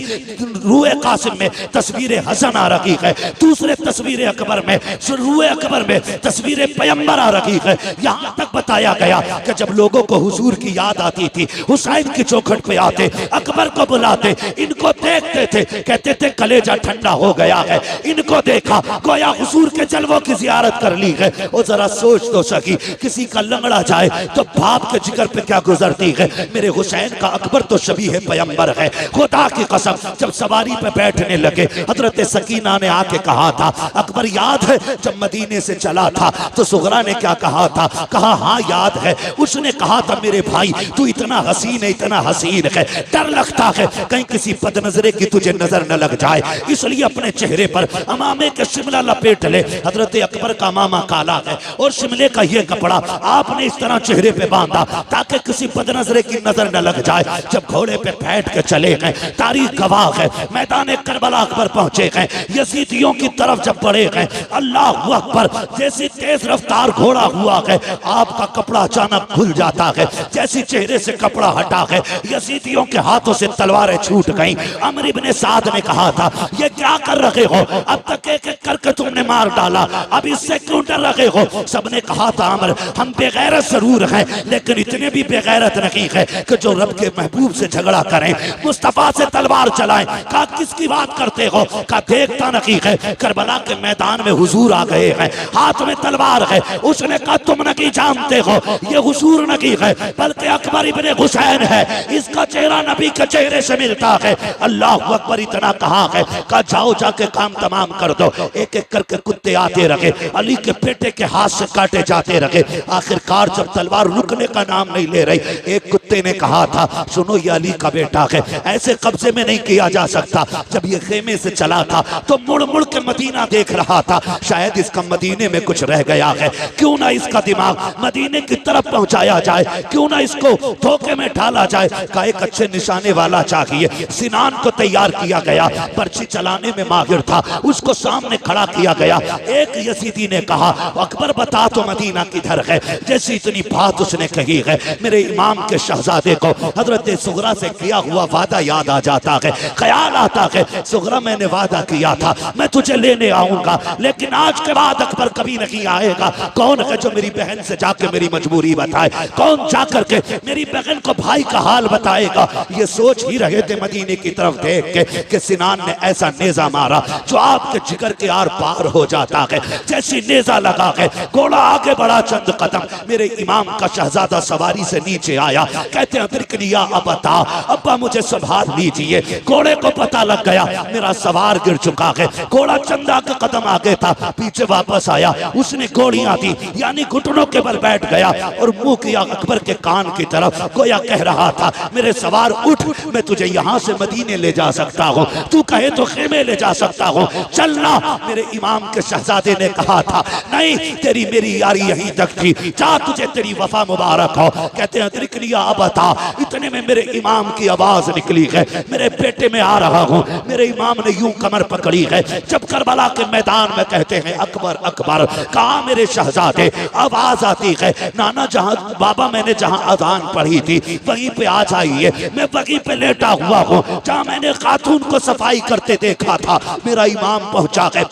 रूए कासिम में तस्वीर हसन आ रही है, दूसरे तस्वीर अकबर में, रूए अकबर में तस्वीर पैगंबर आ रही है। यहाँ तक बताया गया कि जब लोगों को हुजूर की याद आती थी, हुसैन की चौखट पे आते, अकबर को बुलाते, इनको देखते थे, कहते थे कलेजा ठंडा हो गया है। इनको देखा गोया हुजूर के जलवों की जियारत कर ली है। और जरा सोच तो सकी, किसी का लंगड़ा जाए तो बाप के जिगर पे क्या गुजरती है। मेरे हुसैन का अकबर तो शबीह पैगंबर है। खुदा की कसम, जब सवारी पे बैठने लगे, हजरत सकीना ने आके कहा था, अकबर याद है जब मदीने से चला था तो सुगरा ने क्या कहा था? कहा हाँ याद है। उसने कहा था मेरे भाई तू इतना हसीन है, इतना हसीन है, डर लगता है कहीं किसी बदनजरे की तुझे नजर न लग जाए, इसलिए अपने चेहरे पर अमामे के शिमला लपेट ले। हजरत अकबर का मामा काला है और शिमले का ये कपड़ा आपने इस तरह चेहरे पे बांधा ताकि किसी बदनजरे की नजर न लग जाए। जब घोड़े पे बैठ के चले गए, तारीख गवाह है, मैदान करबला अकबर पहुंचे गए, यजीदियों की तरफ जब बढ़े गए, अल्लाह अकबर, जैसी तेज रफ्तार घोड़ा हुआ है, आपका कपड़ा अचानक खुल जाता है। जैसी चेहरे से कपड़ा हटा है, यजीदियों के हाथों से तलवारें छूट गईं। अमर इब्ने साद ने कहा था, ये क्या कर रहे हो? अब तक एक एक करके तुमने मार डाला, अब इससे क्यों डर रहे हो? सबने कहा था अमर, हम बेगैरत जरूर हैं लेकिन इतने भी बेगैरत नहीं है कि जो रब के महबूब से झगड़ा करें, मुस्तफा से तलवार चलाएं। कहा किसकी बात करते हो? कहा देखता नहीं है करबला के मैदान में हुजूर आ गए हैं, हाथ में तलवार है। उसने कहा तुम नहीं जानते हो ये हुजूर नहीं है बल्कि अकबर इब्ने हुसैन है, इसका चेहरा नबी के चेहरे से मिलता है। अल्लाह अकबर इतना कहा है, कहा जाओ जाके काम तमाम कर दो। एक एक करके कुत्ते आते रहे, अली के बेटे के हाथ से काटे जाते रहे। आखिरकार जब तलवार रुकने का नाम नहीं ले रही, एक कुत्ते ने कहा था सुनो ये अली का बेटा है, ऐसे कब्जे में नहीं किया जा सकता। जब ये खेमे से चला था तो मुड़ मुड़ के मदीना देख रहा था, शायद इसका मदीने में कुछ रह गया है, क्यों ना इसका दिमाग मदीने की तरफ पहुंचाया जाए, क्यों ना इसको धोखे में डाला जाए। का एक अच्छे निशाने वाला चाहिए। सिनान को तैयार किया गया, पर्ची चलाने में माहिर था, उसको सामने खड़ा किया गया। एक यजीदी ने कहा अकबर बता तो मदीना किधर है? जैसी इतनी बात उसने कही है, मेरे इमाम के शहजादे को हजरत सुगरा से किया हुआ वादा याद आ जाता है। ख्याल आता है सुगरा मैंने वादा किया था मैं तुझे लेने आऊंगा, लेकिन आज के बाद अकबर कभी नहीं आएगा। कौन है जो मेरी बहन से जाके मेरी मजबूरी बताए? कौन जाकर के मेरी बहन को भाई का हाल बताएगा? ये सोच ही रहे थे मदीने की तरफ देख के कि सिनान ने ऐसा नेजा मारा जो आपके जिगर के आर पार हो जाता है। जैसी नेजा लगा है, घोड़ा आगे बढ़ा चंद कदम, मेरे इमाम का शहजादा सवारी से नीचे आया। कहते हैं तिरकनिया अबता, अब्बा मुझे संभाल लीजिए। घोड़े को पता लग गया मेरा सवार गिर चुका है। घोड़ा चंदा के कदम आगे था, पीछे वापस आया, उसने गोलियां दी, यानी घुटनों के बल बैठ गया और मुंह किया अकबर के कान की तरफ, गोया कह रहा था मेरे सवार उठ, मैं तुझे यहाँ से मदीने ले जा सकता हूँ, तू कहे तो खेमे ले जा सकता हूँ, चलना। मेरे इमाम के शहजादे ने कहा था नहीं तेरी मेरी यारी यहीं तक थी, जा तुझे तेरी वफा मुबारक हो। कहते हैं तिरकनिया अबता, इतने में मेरे इमाम की आवाज निकली है, मेरे बेटे में आ रहा हूँ। मेरे इमाम ने यूं कमर पकड़ी है, जब करबला के मैदान में कहते हैं अकबर अकबर, कहा मेरे शहजादे? आवाज आती है नाना जहां बाबा मैंने जहां अजान पढ़ी थी वहीं पे आ जाइए, मैं वहीं पे लेटा हुआ हूँ जहां मैंने खातून को सफाई करते देखा था। मेरा इमाम पहुंचा है,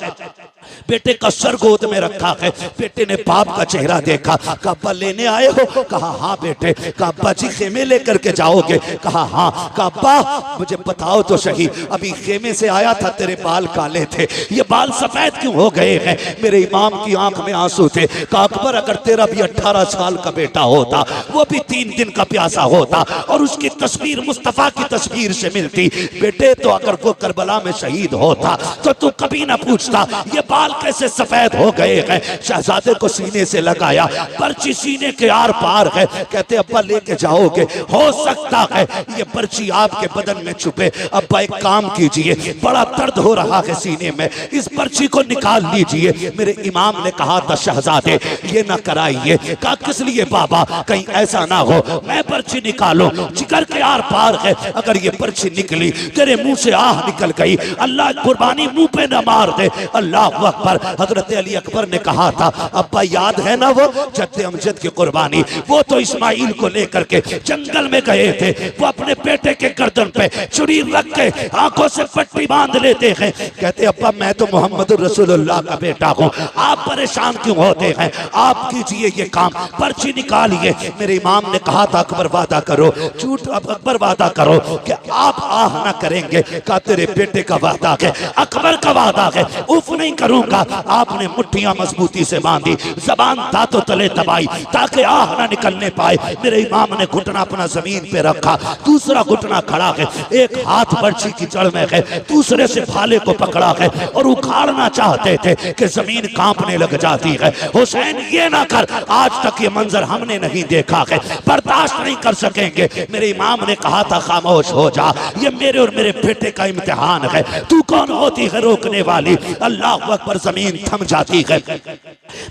बेटे का सर गोद में रखा है। बेटे ने बाप का चेहरा देखा, कहा अब्बा लेने आए हो? कहा हाँ बेटे। कहा अब्बा जी खेमे लेकर के जाओगे? कहा हाँ। कहा अब्बा मुझे बताओ तो सही, अभी खेमे से आया था, तेरे बाल काले थे, ये बाल सफेद क्यों हो गए हैं? मेरे इमाम की आंख में आंसू थे। कहा अकबर अगर तेरा भी 18 साल का बेटा होता, वो भी 3 दिन का प्यासा होता और उसकी तस्वीर मुस्तफा की तस्वीर से मिलती बेटे, तो अगर वो करबला में शहीद होता तो तू कभी ना पूछता ये बाल कैसे सफेद हो गए हैं। शहजादे को सीने से लगाया, पर्ची सीने के आर पार है। कहते अब्बा लेके जाओगे? हो सकता है ये पर्ची आपके बदन में छुपे। अब्बा एक काम कीजिए, बड़ा दर्द हो रहा है सीने में, इस पर्ची को निकाल लीजिए। मेरे इमाम ने कहा था शहजादे ये ना कराइए। कहा किस लिए बाबा? कहीं ऐसा ना हो मैं पर्ची निकालो, जिगर के आर पार है, अगर ये पर्ची निकली तेरे मुंह से आह निकल गई, अल्लाह कुर्बानी मुंह पे न मार दे। अल्लाह अकबर। हजरत अली अकबर ने कहा था अब्बा याद है ना वो जद्दे अमजद की कुर्बानी, वो तो इस्माइल को लेकर के जंगल में गए थे, वो अपने बेटे के गर्दन पे छुरी रख के आंखों से पट्टी बांध लेते हैं। कहते अब्बा मैं तो मोहम्मद रसूलुल्लाह का बेटा हूँ, आप परेशान क्यों होते हैं? आप कीजिए ये काम, पर्ची निकालिए। मेरे इमाम ने कहा था अकबर वादा करो, झूठ अकबर वादा करो कि आप आह ना करेंगे। कहा तेरे बेटे का वादा है, अकबर का वादा है, उफ नहीं करूंगा। आपने मुट्ठियां मजबूती से बांधी, जबान दांतों तले दबाई ताकि आह ना निकलने पाए। मेरे इमाम ने घुटना अपना जमीन पे रखा, दूसरा घुटना खड़ा है, एक हाथ पर्ची की जड़ में है, दूसरे से भाले को पकड़ा है और उखाड़ना चाहते थे कि जमीन कांपने लग जाती है। हुसैन ये ना कर, आज तक ये मंजर हमने नहीं देखा है, बर्दाश्त नहीं कर सकेंगे। मेरे इमाम ने कहा था खामोश हो जा, ये मेरे और मेरे बेटे का इम्तिहान है, तू कौन होती है रोकने वाली? अल्लाह अकबर। जमीन थम जाती है।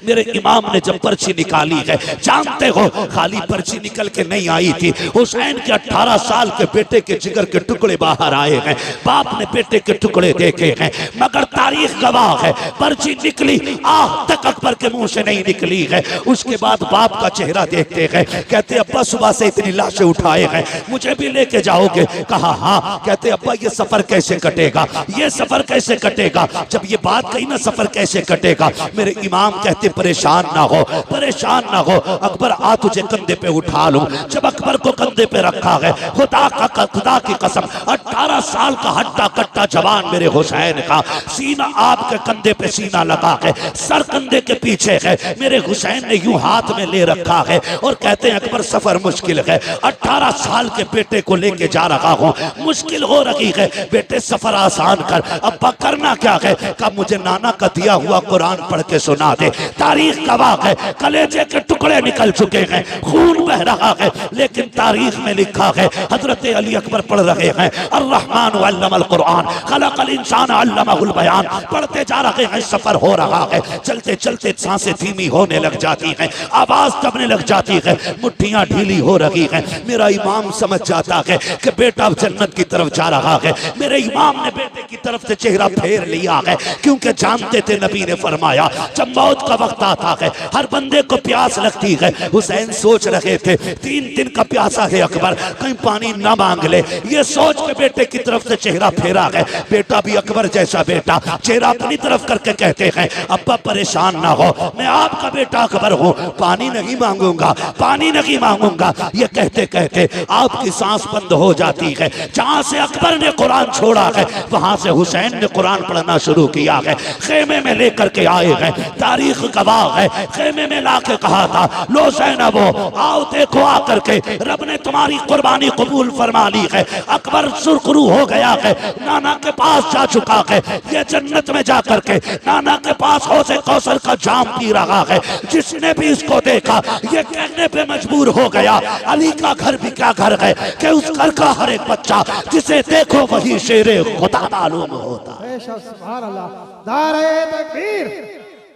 मेरे इमाम ने जब पर्ची निकाली है, जानते हो खाली पर्ची निकल के नहीं आई थी, हुसैन के 18 साल के बेटे के जिगर के टुकड़े बाहर आए हैं। बाप ने बेटे के टुकड़े देखे हैं, मगर तारीख गवाह है पर्ची निकली आह तक अकबर के मुंह से नहीं निकली है। उसके बाद बाप का चेहरा देखते हैं, कहते अब्बा सुबह से इतनी लाशें उठाए हैं, मुझे भी लेके जाओगे? कहा हाँ। कहते अब्बा ये सफर कैसे कटेगा? ये सफर कैसे कटेगा? जब ये बात कही ना सफर कैसे कटेगा, मेरे इमाम कहते परेशान ना हो, परेशान ना हो, अकबर आ तुझे कंधे पे उठा लूं। जब अकबर को कंधे पे रखा है, खुदा की कसम 18 साल का हट्टा कट्टा जवान मेरे हुसैन का, सीना आपके कंधे पे सीना लगा है, सर कंधे के पीछे है, मेरे हुसैन ने यूं हाथ में ले रखा है और कहते हैं अकबर सफर मुश्किल है, 18 साल के बेटे को लेके जा रहा हूं, मुश्किल हो रही है, बेटे सफर आसान कर। अब्बा करना क्या है? कहा मुझे नाना का दिया हुआ कुरान पढ़ के सुना दे। तारीख गवाह है कलेजे के टुकड़े निकल चुके हैं, खून बह रहा है, लेकिन तारीख में लिखा है हजरत अली अकबर पढ़ रहे हैं अर्रहमान अल्लमल कुरान खलकल इंसान अल्लमहुल बयान, पढ़ते जा रहे हैं, सफर हो रहा है, चलते चलते सांसें धीमी होने लग जाती हैं, आवाज दबने लग जाती है, मुट्ठियां ढीली हो रही हैं। मेरा इमाम समझ जाता है कि बेटा जन्नत की तरफ जा रहा है। मेरे इमाम ने बेटे की तरफ से चेहरा फेर लिया है, क्योंकि जानते थे नबी ने फरमाया जब मौत का वक्त आता है हर बंदे को प्यास लगती है। हुसैन सोच रहे थे 3 दिन का प्यासा है अकबर, कहीं पानी ना मांग ले, ये सोच के बेटे की तरफ से चेहरा फेरा है। बेटा भी अकबर जैसा बेटा, चेहरा अपनी तरफ करके कहते हैं अब्बा परेशान ना हो, मैं आपका बेटा अकबर हूँ, पानी नहीं मांगूंगा, पानी नहीं मांगूंगा। ये कहते कहते आपकी सांस बंद हो जाती है। जहां से अकबर ने कुरान छोड़ा है वहां से हुसैन ने कुरान पढ़ना शुरू किया है। खेमे में लेकर के आए हैं, तारीख गवाह है, खेमे में लाके कहा था लो ज़ैनबो आओ देखो आकर के रब ने तुम्हारी कुर्बानी कबूल फरमा ली है। अकबर सुरखरू हो गया है, नाना के पास जा चुका है, ये जन्नत में जाकर के नाना के पास हौज़े कौसर का जाम पी रहा है। जिसने भी इसको देखा ये कहने पे मजबूर हो गया अली का घर भी क्या घर है कि उस घर का हर एक बच्चा जिसे देखो वही शेरे खुदा मालूम होता। सुभान अल्लाह। नारे तकबीर,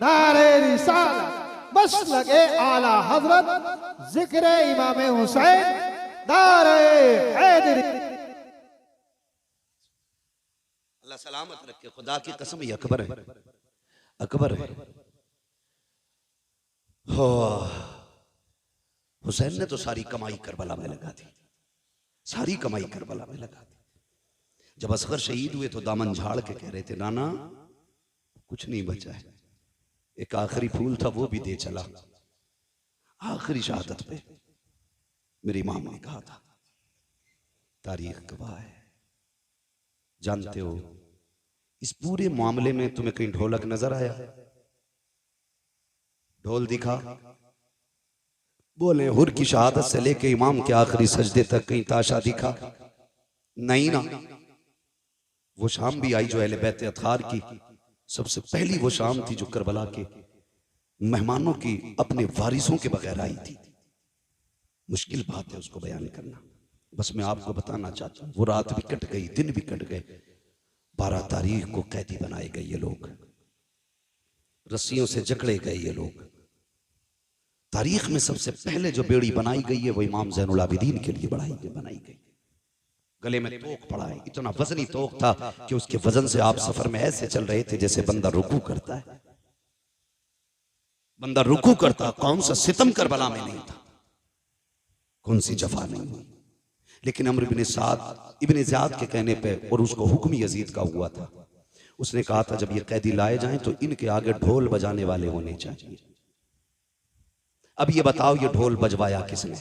नारे रिसालत, बस लगे आला हजरत, जिक्र इमाम हुसैन, नारे हैदरी। अल्लाह सलामत रखे, खुदा की कसम ये अकबर है, अकबर है। हो हुसैन ने तो सारी कमाई करबला में लगा दी, सारी कमाई करबला में लगा दी। जब असगर शहीद हुए तो दामन झाड़ के कह रहे थे नाना कुछ नहीं बचा है। एक आखिरी फूल था, वो भी दे चला। आखिरी शहादत पे मेरे इमाम ने कहा था, तारीख गवाह है। जानते हो, इस पूरे मामले में तुम्हें कहीं ढोलक नजर आया? ढोल दिखा? बोले हुर की शहादत से लेके इमाम के आखिरी सजदे तक कहीं ताशा दिखा? नहीं ना। वो शाम भी आई जो अहले बैत अतहार की सबसे पहली वो शाम थी, जो करबला के मेहमानों की अपने वारिसों के बगैर आई थी। मुश्किल बात है उसको बयान करना, बस मैं आपको बताना चाहता हूं। वो रात भी कट गई, दिन भी कट गए। 12 तारीख को कैदी बनाए गए ये लोग, रस्सियों से जकड़े गए ये लोग। तारीख में सबसे पहले जो बेड़ी बनाई गई है वो इमाम ज़ैनुल आबिदीन के लिए बनाई गई। गले में तोक पड़ा है, इतना वजनी तोक था कि उसके वजन से आप सफर में ऐसे चल रहे थे जैसे बंदा रुकू करता है। बंदा रुकू करता, कौन सा सितम करबला में नहीं था, कौन सी जफा नहीं हुई। लेकिन अम्र इब्ने साद इब्ने ज़ियाद के कहने पे, और उसको हुक्म यजीद का हुआ था, उसने कहा था जब ये कैदी लाए जाएं तो इनके आगे ढोल बजाने वाले होने चाहिए। अब ये बताओ, ये ढोल बजवाया किसने?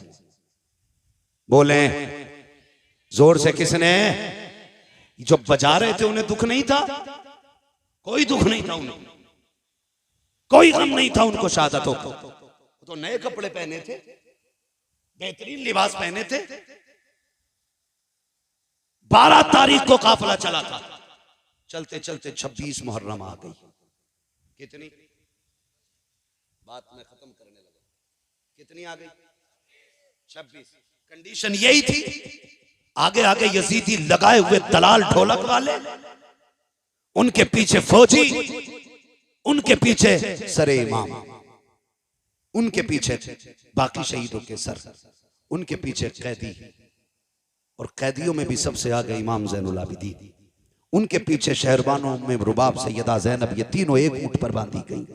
बोले जोर से, किसने? जो बजा रहे थे उन्हें दुख नहीं था? कोई दुख नहीं था उन्हें, कोई गम नहीं था उनको शहादतों को। तो नए कपड़े पहने थे, बेहतरीन लिबास पहने थे। 12 तारीख को काफिला चला था, चलते चलते 26 मुहर्रम आ गई। कितनी बात मैं खत्म करने लगा, कितनी आ गई? 26। कंडीशन यही थी, आगे आगे यजीदी लगाए हुए दलाल ढोलक वाले, उनके पीछे फौजी, उनके पीछे सरे इमाम, उनके पीछे बाकी शहीदों के सर, उनके पीछे कैदी, और कैदियों में भी सबसे आगे इमाम ज़ैनुल आबिदीन, उनके पीछे शहरबानों में रुबाब सैयदा ज़ैनब, ये तीनों एक ऊंट पर बांधी गई,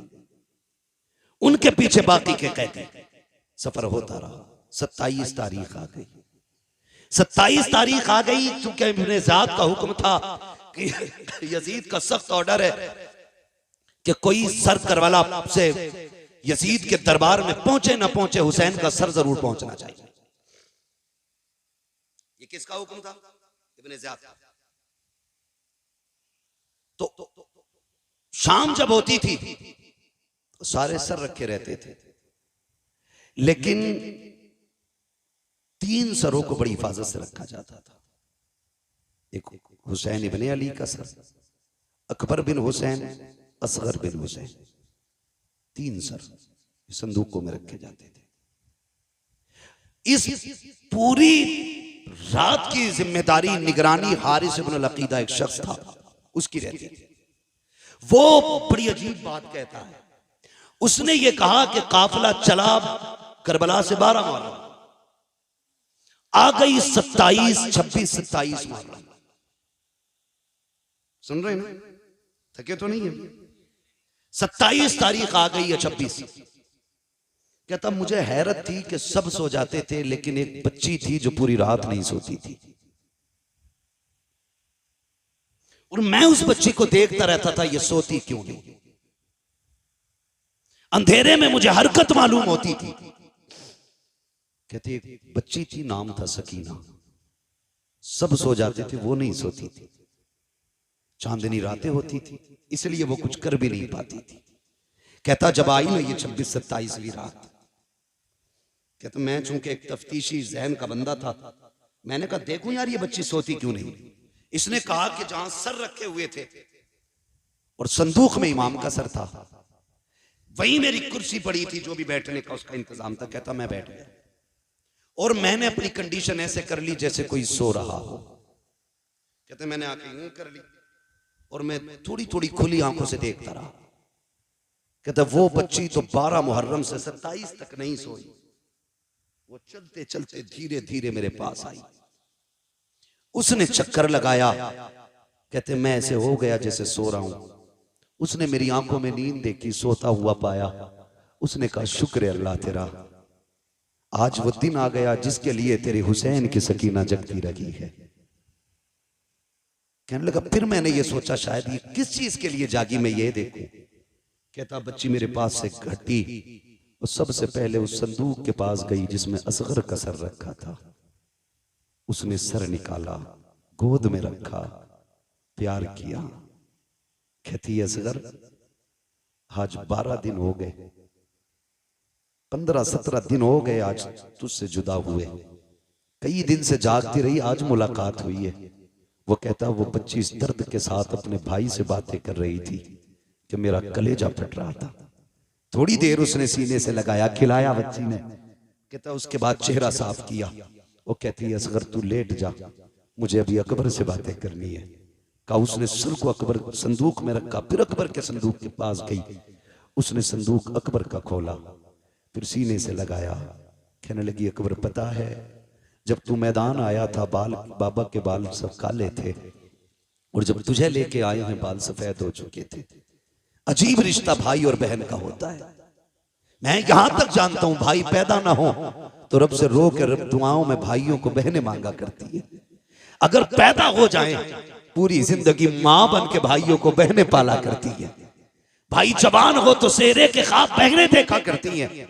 उनके पीछे बाकी के कैदी। सफर होता रहा। 27 तारीख आ गई। 27 तारीख आ गई, चूंकि इब्ने ज़ियाद का हुक्म था कि यजीद का सख्त ऑर्डर है कि कोई सर करबला से यजीद के दरबार में पहुंचे ना पहुंचे, हुसैन का सर जरूर पहुंचना चाहिए। ये किसका हुक्म था? इब्ने ज़ियाद का। तो शाम जब होती थी तो सारे सर रखे रहते थे, लेकिन 3 सरों को बड़ी हिफाजत से रखा जाता था। एक हुसैन इब्ने अली का सर, अकबर बिन हुसैन, असगर बिन हुसैन, 3 सर संदूकों में रखे जाते थे। इस पूरी रात की जिम्मेदारी, निगरानी हारिस इब्न अकीदा एक शख्स था, उसकी रहती थी। वो बड़ी अजीब बात कहता है। उसने ये कहा कि काफिला चला करबला से 12 मुहर्रम, आ गई 27, 26, 27 मुहर्रम। सुन रहे हैं ना? थके तो नहीं है? 27 तारीख आ गई है, 26। कहता मुझे हैरत थी कि सब सो जाते थे, लेकिन एक बच्ची थी जो पूरी रात नहीं सोती थी, और मैं उस बच्ची को देखता रहता था, ये सोती क्यों नहीं। अंधेरे में मुझे हरकत मालूम होती थी। कहती एक बच्ची थी, नाम था सकीना, सब सो जाते थे, वो नहीं सोती थी। चांदनी रातें होती थी, इसलिए वो कुछ कर भी नहीं पाती थी। कहता जब आई ना ये 26, 27वीं रात, कहता मैं चूंकि एक तफ्तीशी जहन का बंदा था, मैंने कहा देखूं यार ये बच्ची सोती क्यों नहीं। इसने कहा कि जहां सर रखे हुए थे और संदूक में इमाम का सर था, वहीं मेरी कुर्सी पड़ी थी, जो भी बैठने का उसका इंतजाम था। कहता मैं बैठ गया और मैंने अपनी कंडीशन ऐसे कर ली जैसे कोई सो रहा हो। कहते मैंने आंखें यूं कर ली और मैं थोड़ी थोड़ी खुली आंखों से देखता रहा। कहता वो बच्ची तो 12 मुहर्रम से 27 तक नहीं सोई, वो चलते चलते धीरे धीरे मेरे पास आई। उसने चक्कर लगाया, कहते मैं ऐसे हो गया जैसे सो रहा हूं। उसने मेरी आंखों में नींद देखी, सोता हुआ पाया। उसने कहा शुक्र है अल्लाह तेरा, आज वो दिन आ गया जिसके लिए तेरे हुसैन की सकीना जगती रही है। कहने लगा फिर मैंने ये सोचा शायद ये किस चीज के लिए जागी, मैं ये देखूं। कहता बच्ची मेरे पास से घटी और सबसे पहले उस संदूक के पास गई जिसमें असगर का सर रखा था। उसने सर निकाला, गोद में रखा, प्यार किया। कहती असगर आज 12 दिन हो गए, 15-17 दिन हो गए आज तुझसे जुदा हुए, कई दिन से जागती रही, आज मुलाकात हुई है। वो कहता वो बच्ची इस दर्द के साथ अपने भाई से बातें कर रही थी कि मेरा कलेजा फट रहा था। थोड़ी देर उसने सीने से लगाया, खिलाया बच्ची ने। कहता उसके बाद चेहरा साफ किया। वो कहती है असगर तू लेट जा, मुझे अभी अकबर से बातें करनी है। कहा उसने सर को अकबर संदूक में रखा, फिर अकबर के संदूक के पास गई। उसने संदूक अकबर का खोला, फिर सीने से लगाया। कहने लगी अकबर पता है जब तू मैदान आया था बाल बाबा के बाल सब काले थे और जब तुझे लेके आए हैं बाल सफेद हो चुके थे। अजीब रिश्ता भाई और बहन का होता है। मैं यहां तक जानता हूं भाई पैदा ना हो तो रब से रो के रब दुआओं में भाइयों को बहनें मांगा करती है। अगर पैदा हो जाए पूरी जिंदगी मां बन के भाइयों को बहनें पाला करती है। भाई जवान हो तो सेहरे के ख्वाब बहनें देखा करती हैं।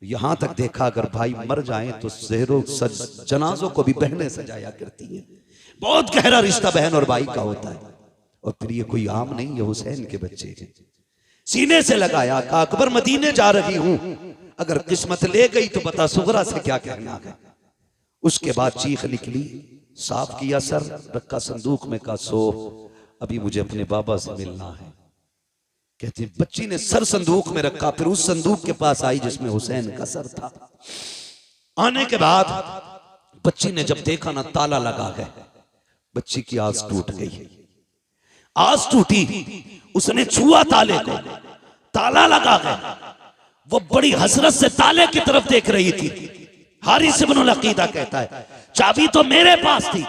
यहां तक देखा अगर भाई मर जाए तो सेहरों जनाजों को भी बहनें सजाया करती हैं। बहुत गहरा रिश्ता बहन और भाई का होता है। और फिर ये कोई आम नहीं, ये हुसैन के बच्चे हैं। सीने से लगाया, कहा अकबर मदीने जा रही हूं, अगर किस्मत ले गई तो बता सुगरा से क्या कहना है। उसके बाद चीख निकली, साफ किया सर, रखा संदूक में, का सो अभी मुझे अपने बाबा से मिलना है। कहती बच्ची ने सर संदूक में रखा, फिर उस संदूक के पास आई जिसमें हुसैन का सर था। आने के बाद बच्ची ने जब देखा ना ताला लगा है, बच्ची की आस टूट गई। आस टूटी, उसने छुआ ताले को, ताला लगा है। वो बड़ी हसरत से ताले की तरफ देख रही थी। हारिस इब्नुल अकीदा कहता है चाबी तो मेरे पास थी,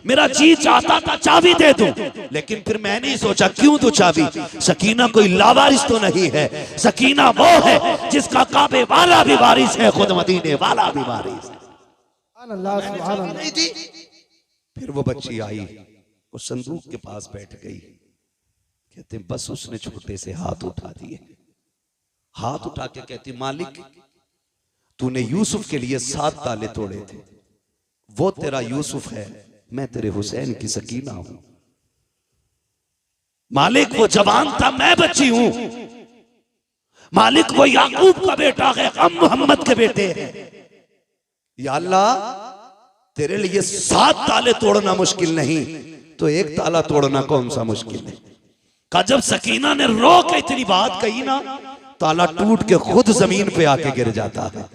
मेरा जी चाहता था चाबी दे दूं, लेकिन फिर मैंने सोचा क्यों दूं चाबी। सकीना कोई लावारिस तो नहीं है, सकीना वो है जिसका काबे वाला भी वारिस है, खुद मदीने वाला भी वारिस है। नहीं थी। फिर वो बच्ची आई और संदूक के पास बैठ गई। कहते बस उसने छोटे से हाथ उठा दिए, हाथ उठा के कहती मालिक तूने यूसुफ के लिए 7 ताले तोड़े थे, वो तेरा यूसुफ है, मैं तेरे हुसैन की सकीना हूं। मालिक वो जवान था, मैं बच्ची हूं। मालिक वो याकूब का बेटा है, हम मोहम्मद के बेटे हैं। या अल्लाह तेरे लिए 7 ताले तोड़ना मुश्किल नहीं तो एक ताला तोड़ना कौन सा मुश्किल है। का जब सकीना ने रो के इतनी बात कही ना, ताला टूट के खुद जमीन पे आके गिर जाता है।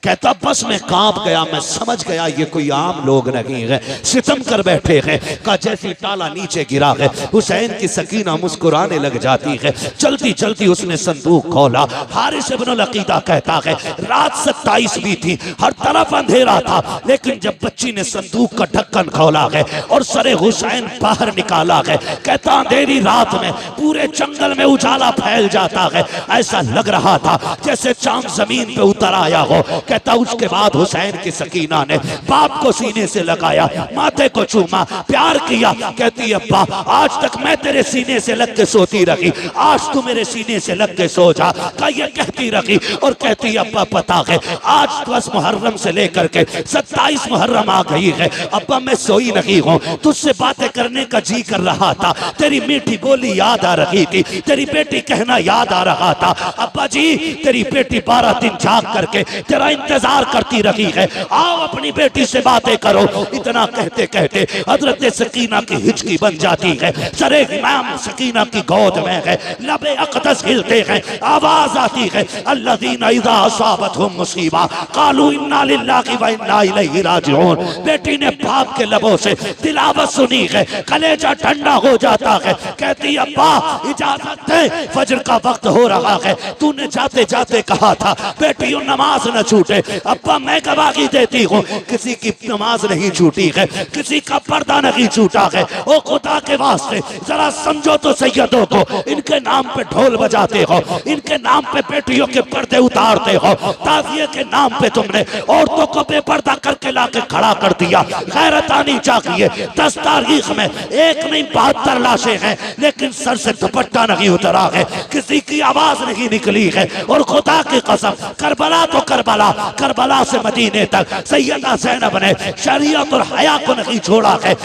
कहता बस मैं कांप गया, मैं समझ गया ये कोई आम लोग नहीं है, सितम कर बैठे हैं। का जैसे ताला नीचे गिरा है, हुसैन की सकीना मुस्कुराने लग जाती है। चलती चलती उसने संदूक खोला। हारिस इब्नुल अकीदा कहता है रात 27वीं थी, हर तरफ अंधेरा था, लेकिन जब बच्ची ने संदूक का ढक्कन खोला है और सरे हुसैन बाहर निकाला है, कहता अंधेरी रात में पूरे जंगल में उजाला फैल जाता है। ऐसा लग रहा था जैसे चांद जमीन पे उतर आया हो। कहता उसके बाद हुसैन की सकीना ने बाप को सीने से लगाया, माथे को चूमा, प्यार किया। कहती अब्बा आज तक मैं तेरे सीने से लग के सोती रही, आज तू मेरे सीने से लग के सो जा। का ये कहती रही और कहती अब्बा पता है आज 10 मुहर्रम से लेकर के 27 मुहर्रम आ गई है, अब्बा मैं सोई नहीं हूँ, तुझसे बातें करने का जी कर रहा था, तेरी मीठी बोली याद आ रही थी, तेरी बेटी कहना याद आ रहा था। अब्बा जी तेरी बेटी 12 दिन जाग करके तेरा इंतजार करती रही है, आओ अपनी बेटी से बातें करो। इतना कहते कहते हजरत सकीना की हिचकी बन जाती है, सरे इमाम सकीना की गोद में है, लबे अक़दस हिलते हैं, आवाज आती है अल्लज़ीना इज़ा असाबतहुम मुसीबा क़ालू इन्ना लिल्लाहि व इन्ना इलैहि राजिऊन। बेटी ने बाप के लबों से तिलावत सुनी है, कलेजा ठंडा हो जाता है। कहती अब्बा इजाजत दे, फजर का वक्त हो रहा है, तूने जाते जाते कहा था बेटियों नमाज न छूटे, से अब्बा मैं गवाही देती हूँ किसी की नमाज नहीं छूटी है, किसी का पर्दा नहीं छूटा है। ओ खुदा के वास्ते जरा समझो तो सैयदों को, इनके नाम पे ढोल बजाते हो, इनके नाम पे बेटियों के पर्दे उतारते हो, ताजिए के नाम पे तुमने औरतों को बेपर्दा करके लाके खड़ा कर दिया। गैरत आनी चाहिए। 10 तारीख में एक नहीं 72 लाशें हैं, लेकिन सर से दुपट्टा नहीं उतरा है, किसी की आवाज नहीं निकली है। और खुदा की कसम करबला तो करबला, करबला से मदीने तक सैयदा ज़ैनब ने शरीयत और हया को नहीं छोड़ा है।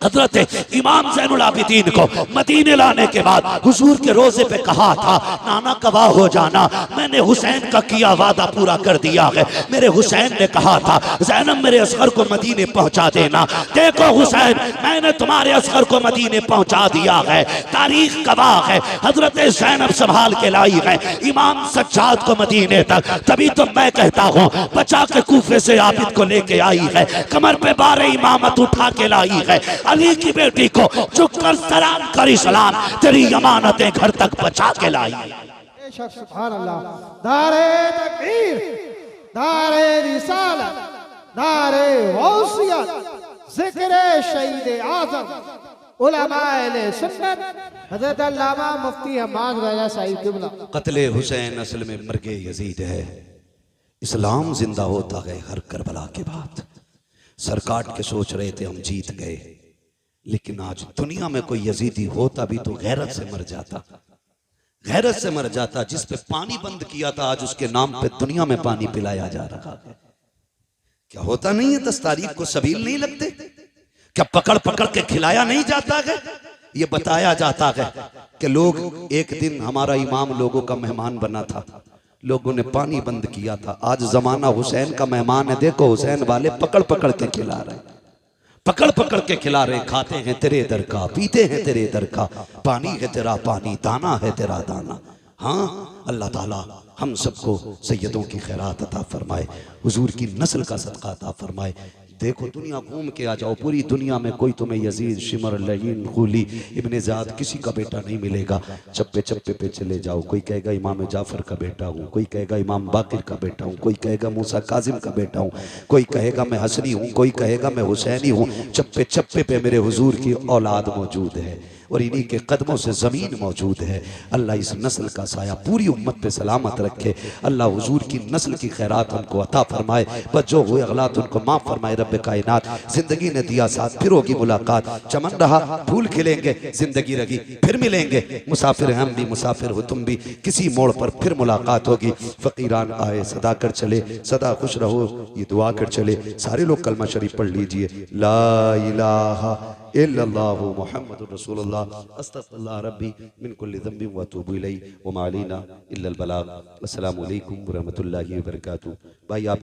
हजरत इमाम ज़ैनुल आबिदीन को मदीने लाने के बाद हुजूर के रोजे पे कहा था, नाना गवाह हो जाना, मैंने हुसैन का किया वादा पूरा कर दिया है। मेरे हुसैन ने कहा था, ज़ैनब मेरे असगर को मदीने पहुंचा देना। देखो हुसैन, मैंने तुम्हारे असगर को मदीने पहुंचा दिया है। तारीख गवाह है, हजरत ज़ैनब संभाल के लाई है इमाम सज्जाद को मदीने तक। तभी तो मैं कहता हूँ बचा के कूफे से आबिद को लेके आई है, कमर पे बारे इमामत उठा के लाई है। अली की बेटी को झुककर सलाम करी, सलाम तेरी अमानतें घर तक बचा के लाई। बेशक सुभान अल्लाह। नारे तकबीर, नारे रिसालत, नारे गौसियत, जिक्र शहीद आज़म उलमाए अहले सुन्नत हज़रत अल्लामा मुफ्ती हम्माद रज़ा साहिब क़िबला। कत्ले हुसैन असल में मर्गे यजीद है। इस्लाम जिंदा होता है हर करबला के बाद। सर काट के सोच रहे थे हम जीत गए, लेकिन आज दुनिया में कोई यजीदी होता भी तो गैरत से मर जाता, गैरत से मर जाता। जिस पे पानी बंद किया था आज उसके नाम पे दुनिया में पानी पिलाया जा रहा है। क्या होता नहीं है? 10 तारीख को सबील नहीं लगते? क्या पकड़ पकड़ के खिलाया नहीं जाता है? ये बताया जाता है कि लोग एक दिन, हमारा इमाम लोगों का मेहमान बना था, लोगों ने पानी बंद किया था। आज जमाना हुसैन का मेहमान है, देखो हुसैन वाले पकड़ पकड़ के खिला रहे, पकड़ पकड़ के खिला रहे। खाते हैं तेरे दर का, पीते हैं तेरे दर का, पानी है तेरा पानी, दाना है तेरा दाना। हाँ, अल्लाह ताला हम सबको सैयदों की खैरात अता फरमाए, हुजूर की नस्ल का सदका अता फरमाए। देखो दुनिया घूम के आ जाओ, पूरी दुनिया में कोई तुम्हें यजीद, शिमर, लहीन, खूली, इब्ने ज़ाद किसी का बेटा नहीं मिलेगा। चप्पे चप्पे पे चले जाओ, कोई कहेगा इमाम जाफर का बेटा हूँ, कोई कहेगा इमाम बाकिर का बेटा हूँ, कोई कहेगा मूसा काजिम का बेटा हूँ, कोई कहेगा मैं हसनी हूँ, कोई कहेगा मैं हुसैनी हूँ। चप्पे चप्पे पे मेरे हुजूर की औलाद मौजूद है और इन्हीं के कदमों से ज़मीन मौजूद है। अल्लाह इस नस्ल का साया पूरी उम्मत पे सलामत रखे। अल्लाह हुजूर की नस्ल की खैरात हमको अता फरमाए, बस जो हुए अगलात उनको माफ़ फरमाए। रब्बे कायनात जिंदगी ने दिया साथ, फिर होगी मुलाकात। चमन रहा फूल खिलेंगे, जिंदगी रही फिर मिलेंगे। मुसाफिर हम भी, मुसाफिर हो तुम भी, किसी मोड़ पर फिर मुलाकात होगी। फ़कीरान आए सदा कर चले, सदा खुश रहो ये दुआ कर चले। सारे लोग कलमा शरीफ पढ़ लीजिए, ला इलाहा इल्लल्लाहु मुहम्मदुर रसूलुल्लाह, अस्तगफिरुल्लाह रब्बी मिन कुल्लि ज़ंबिन व अतूबु इलैहि व मा अलैना इल्लल बलाग। अस्सलामु अलैकुम व रहमतुल्लाहि व बरकातुहू। भाई आप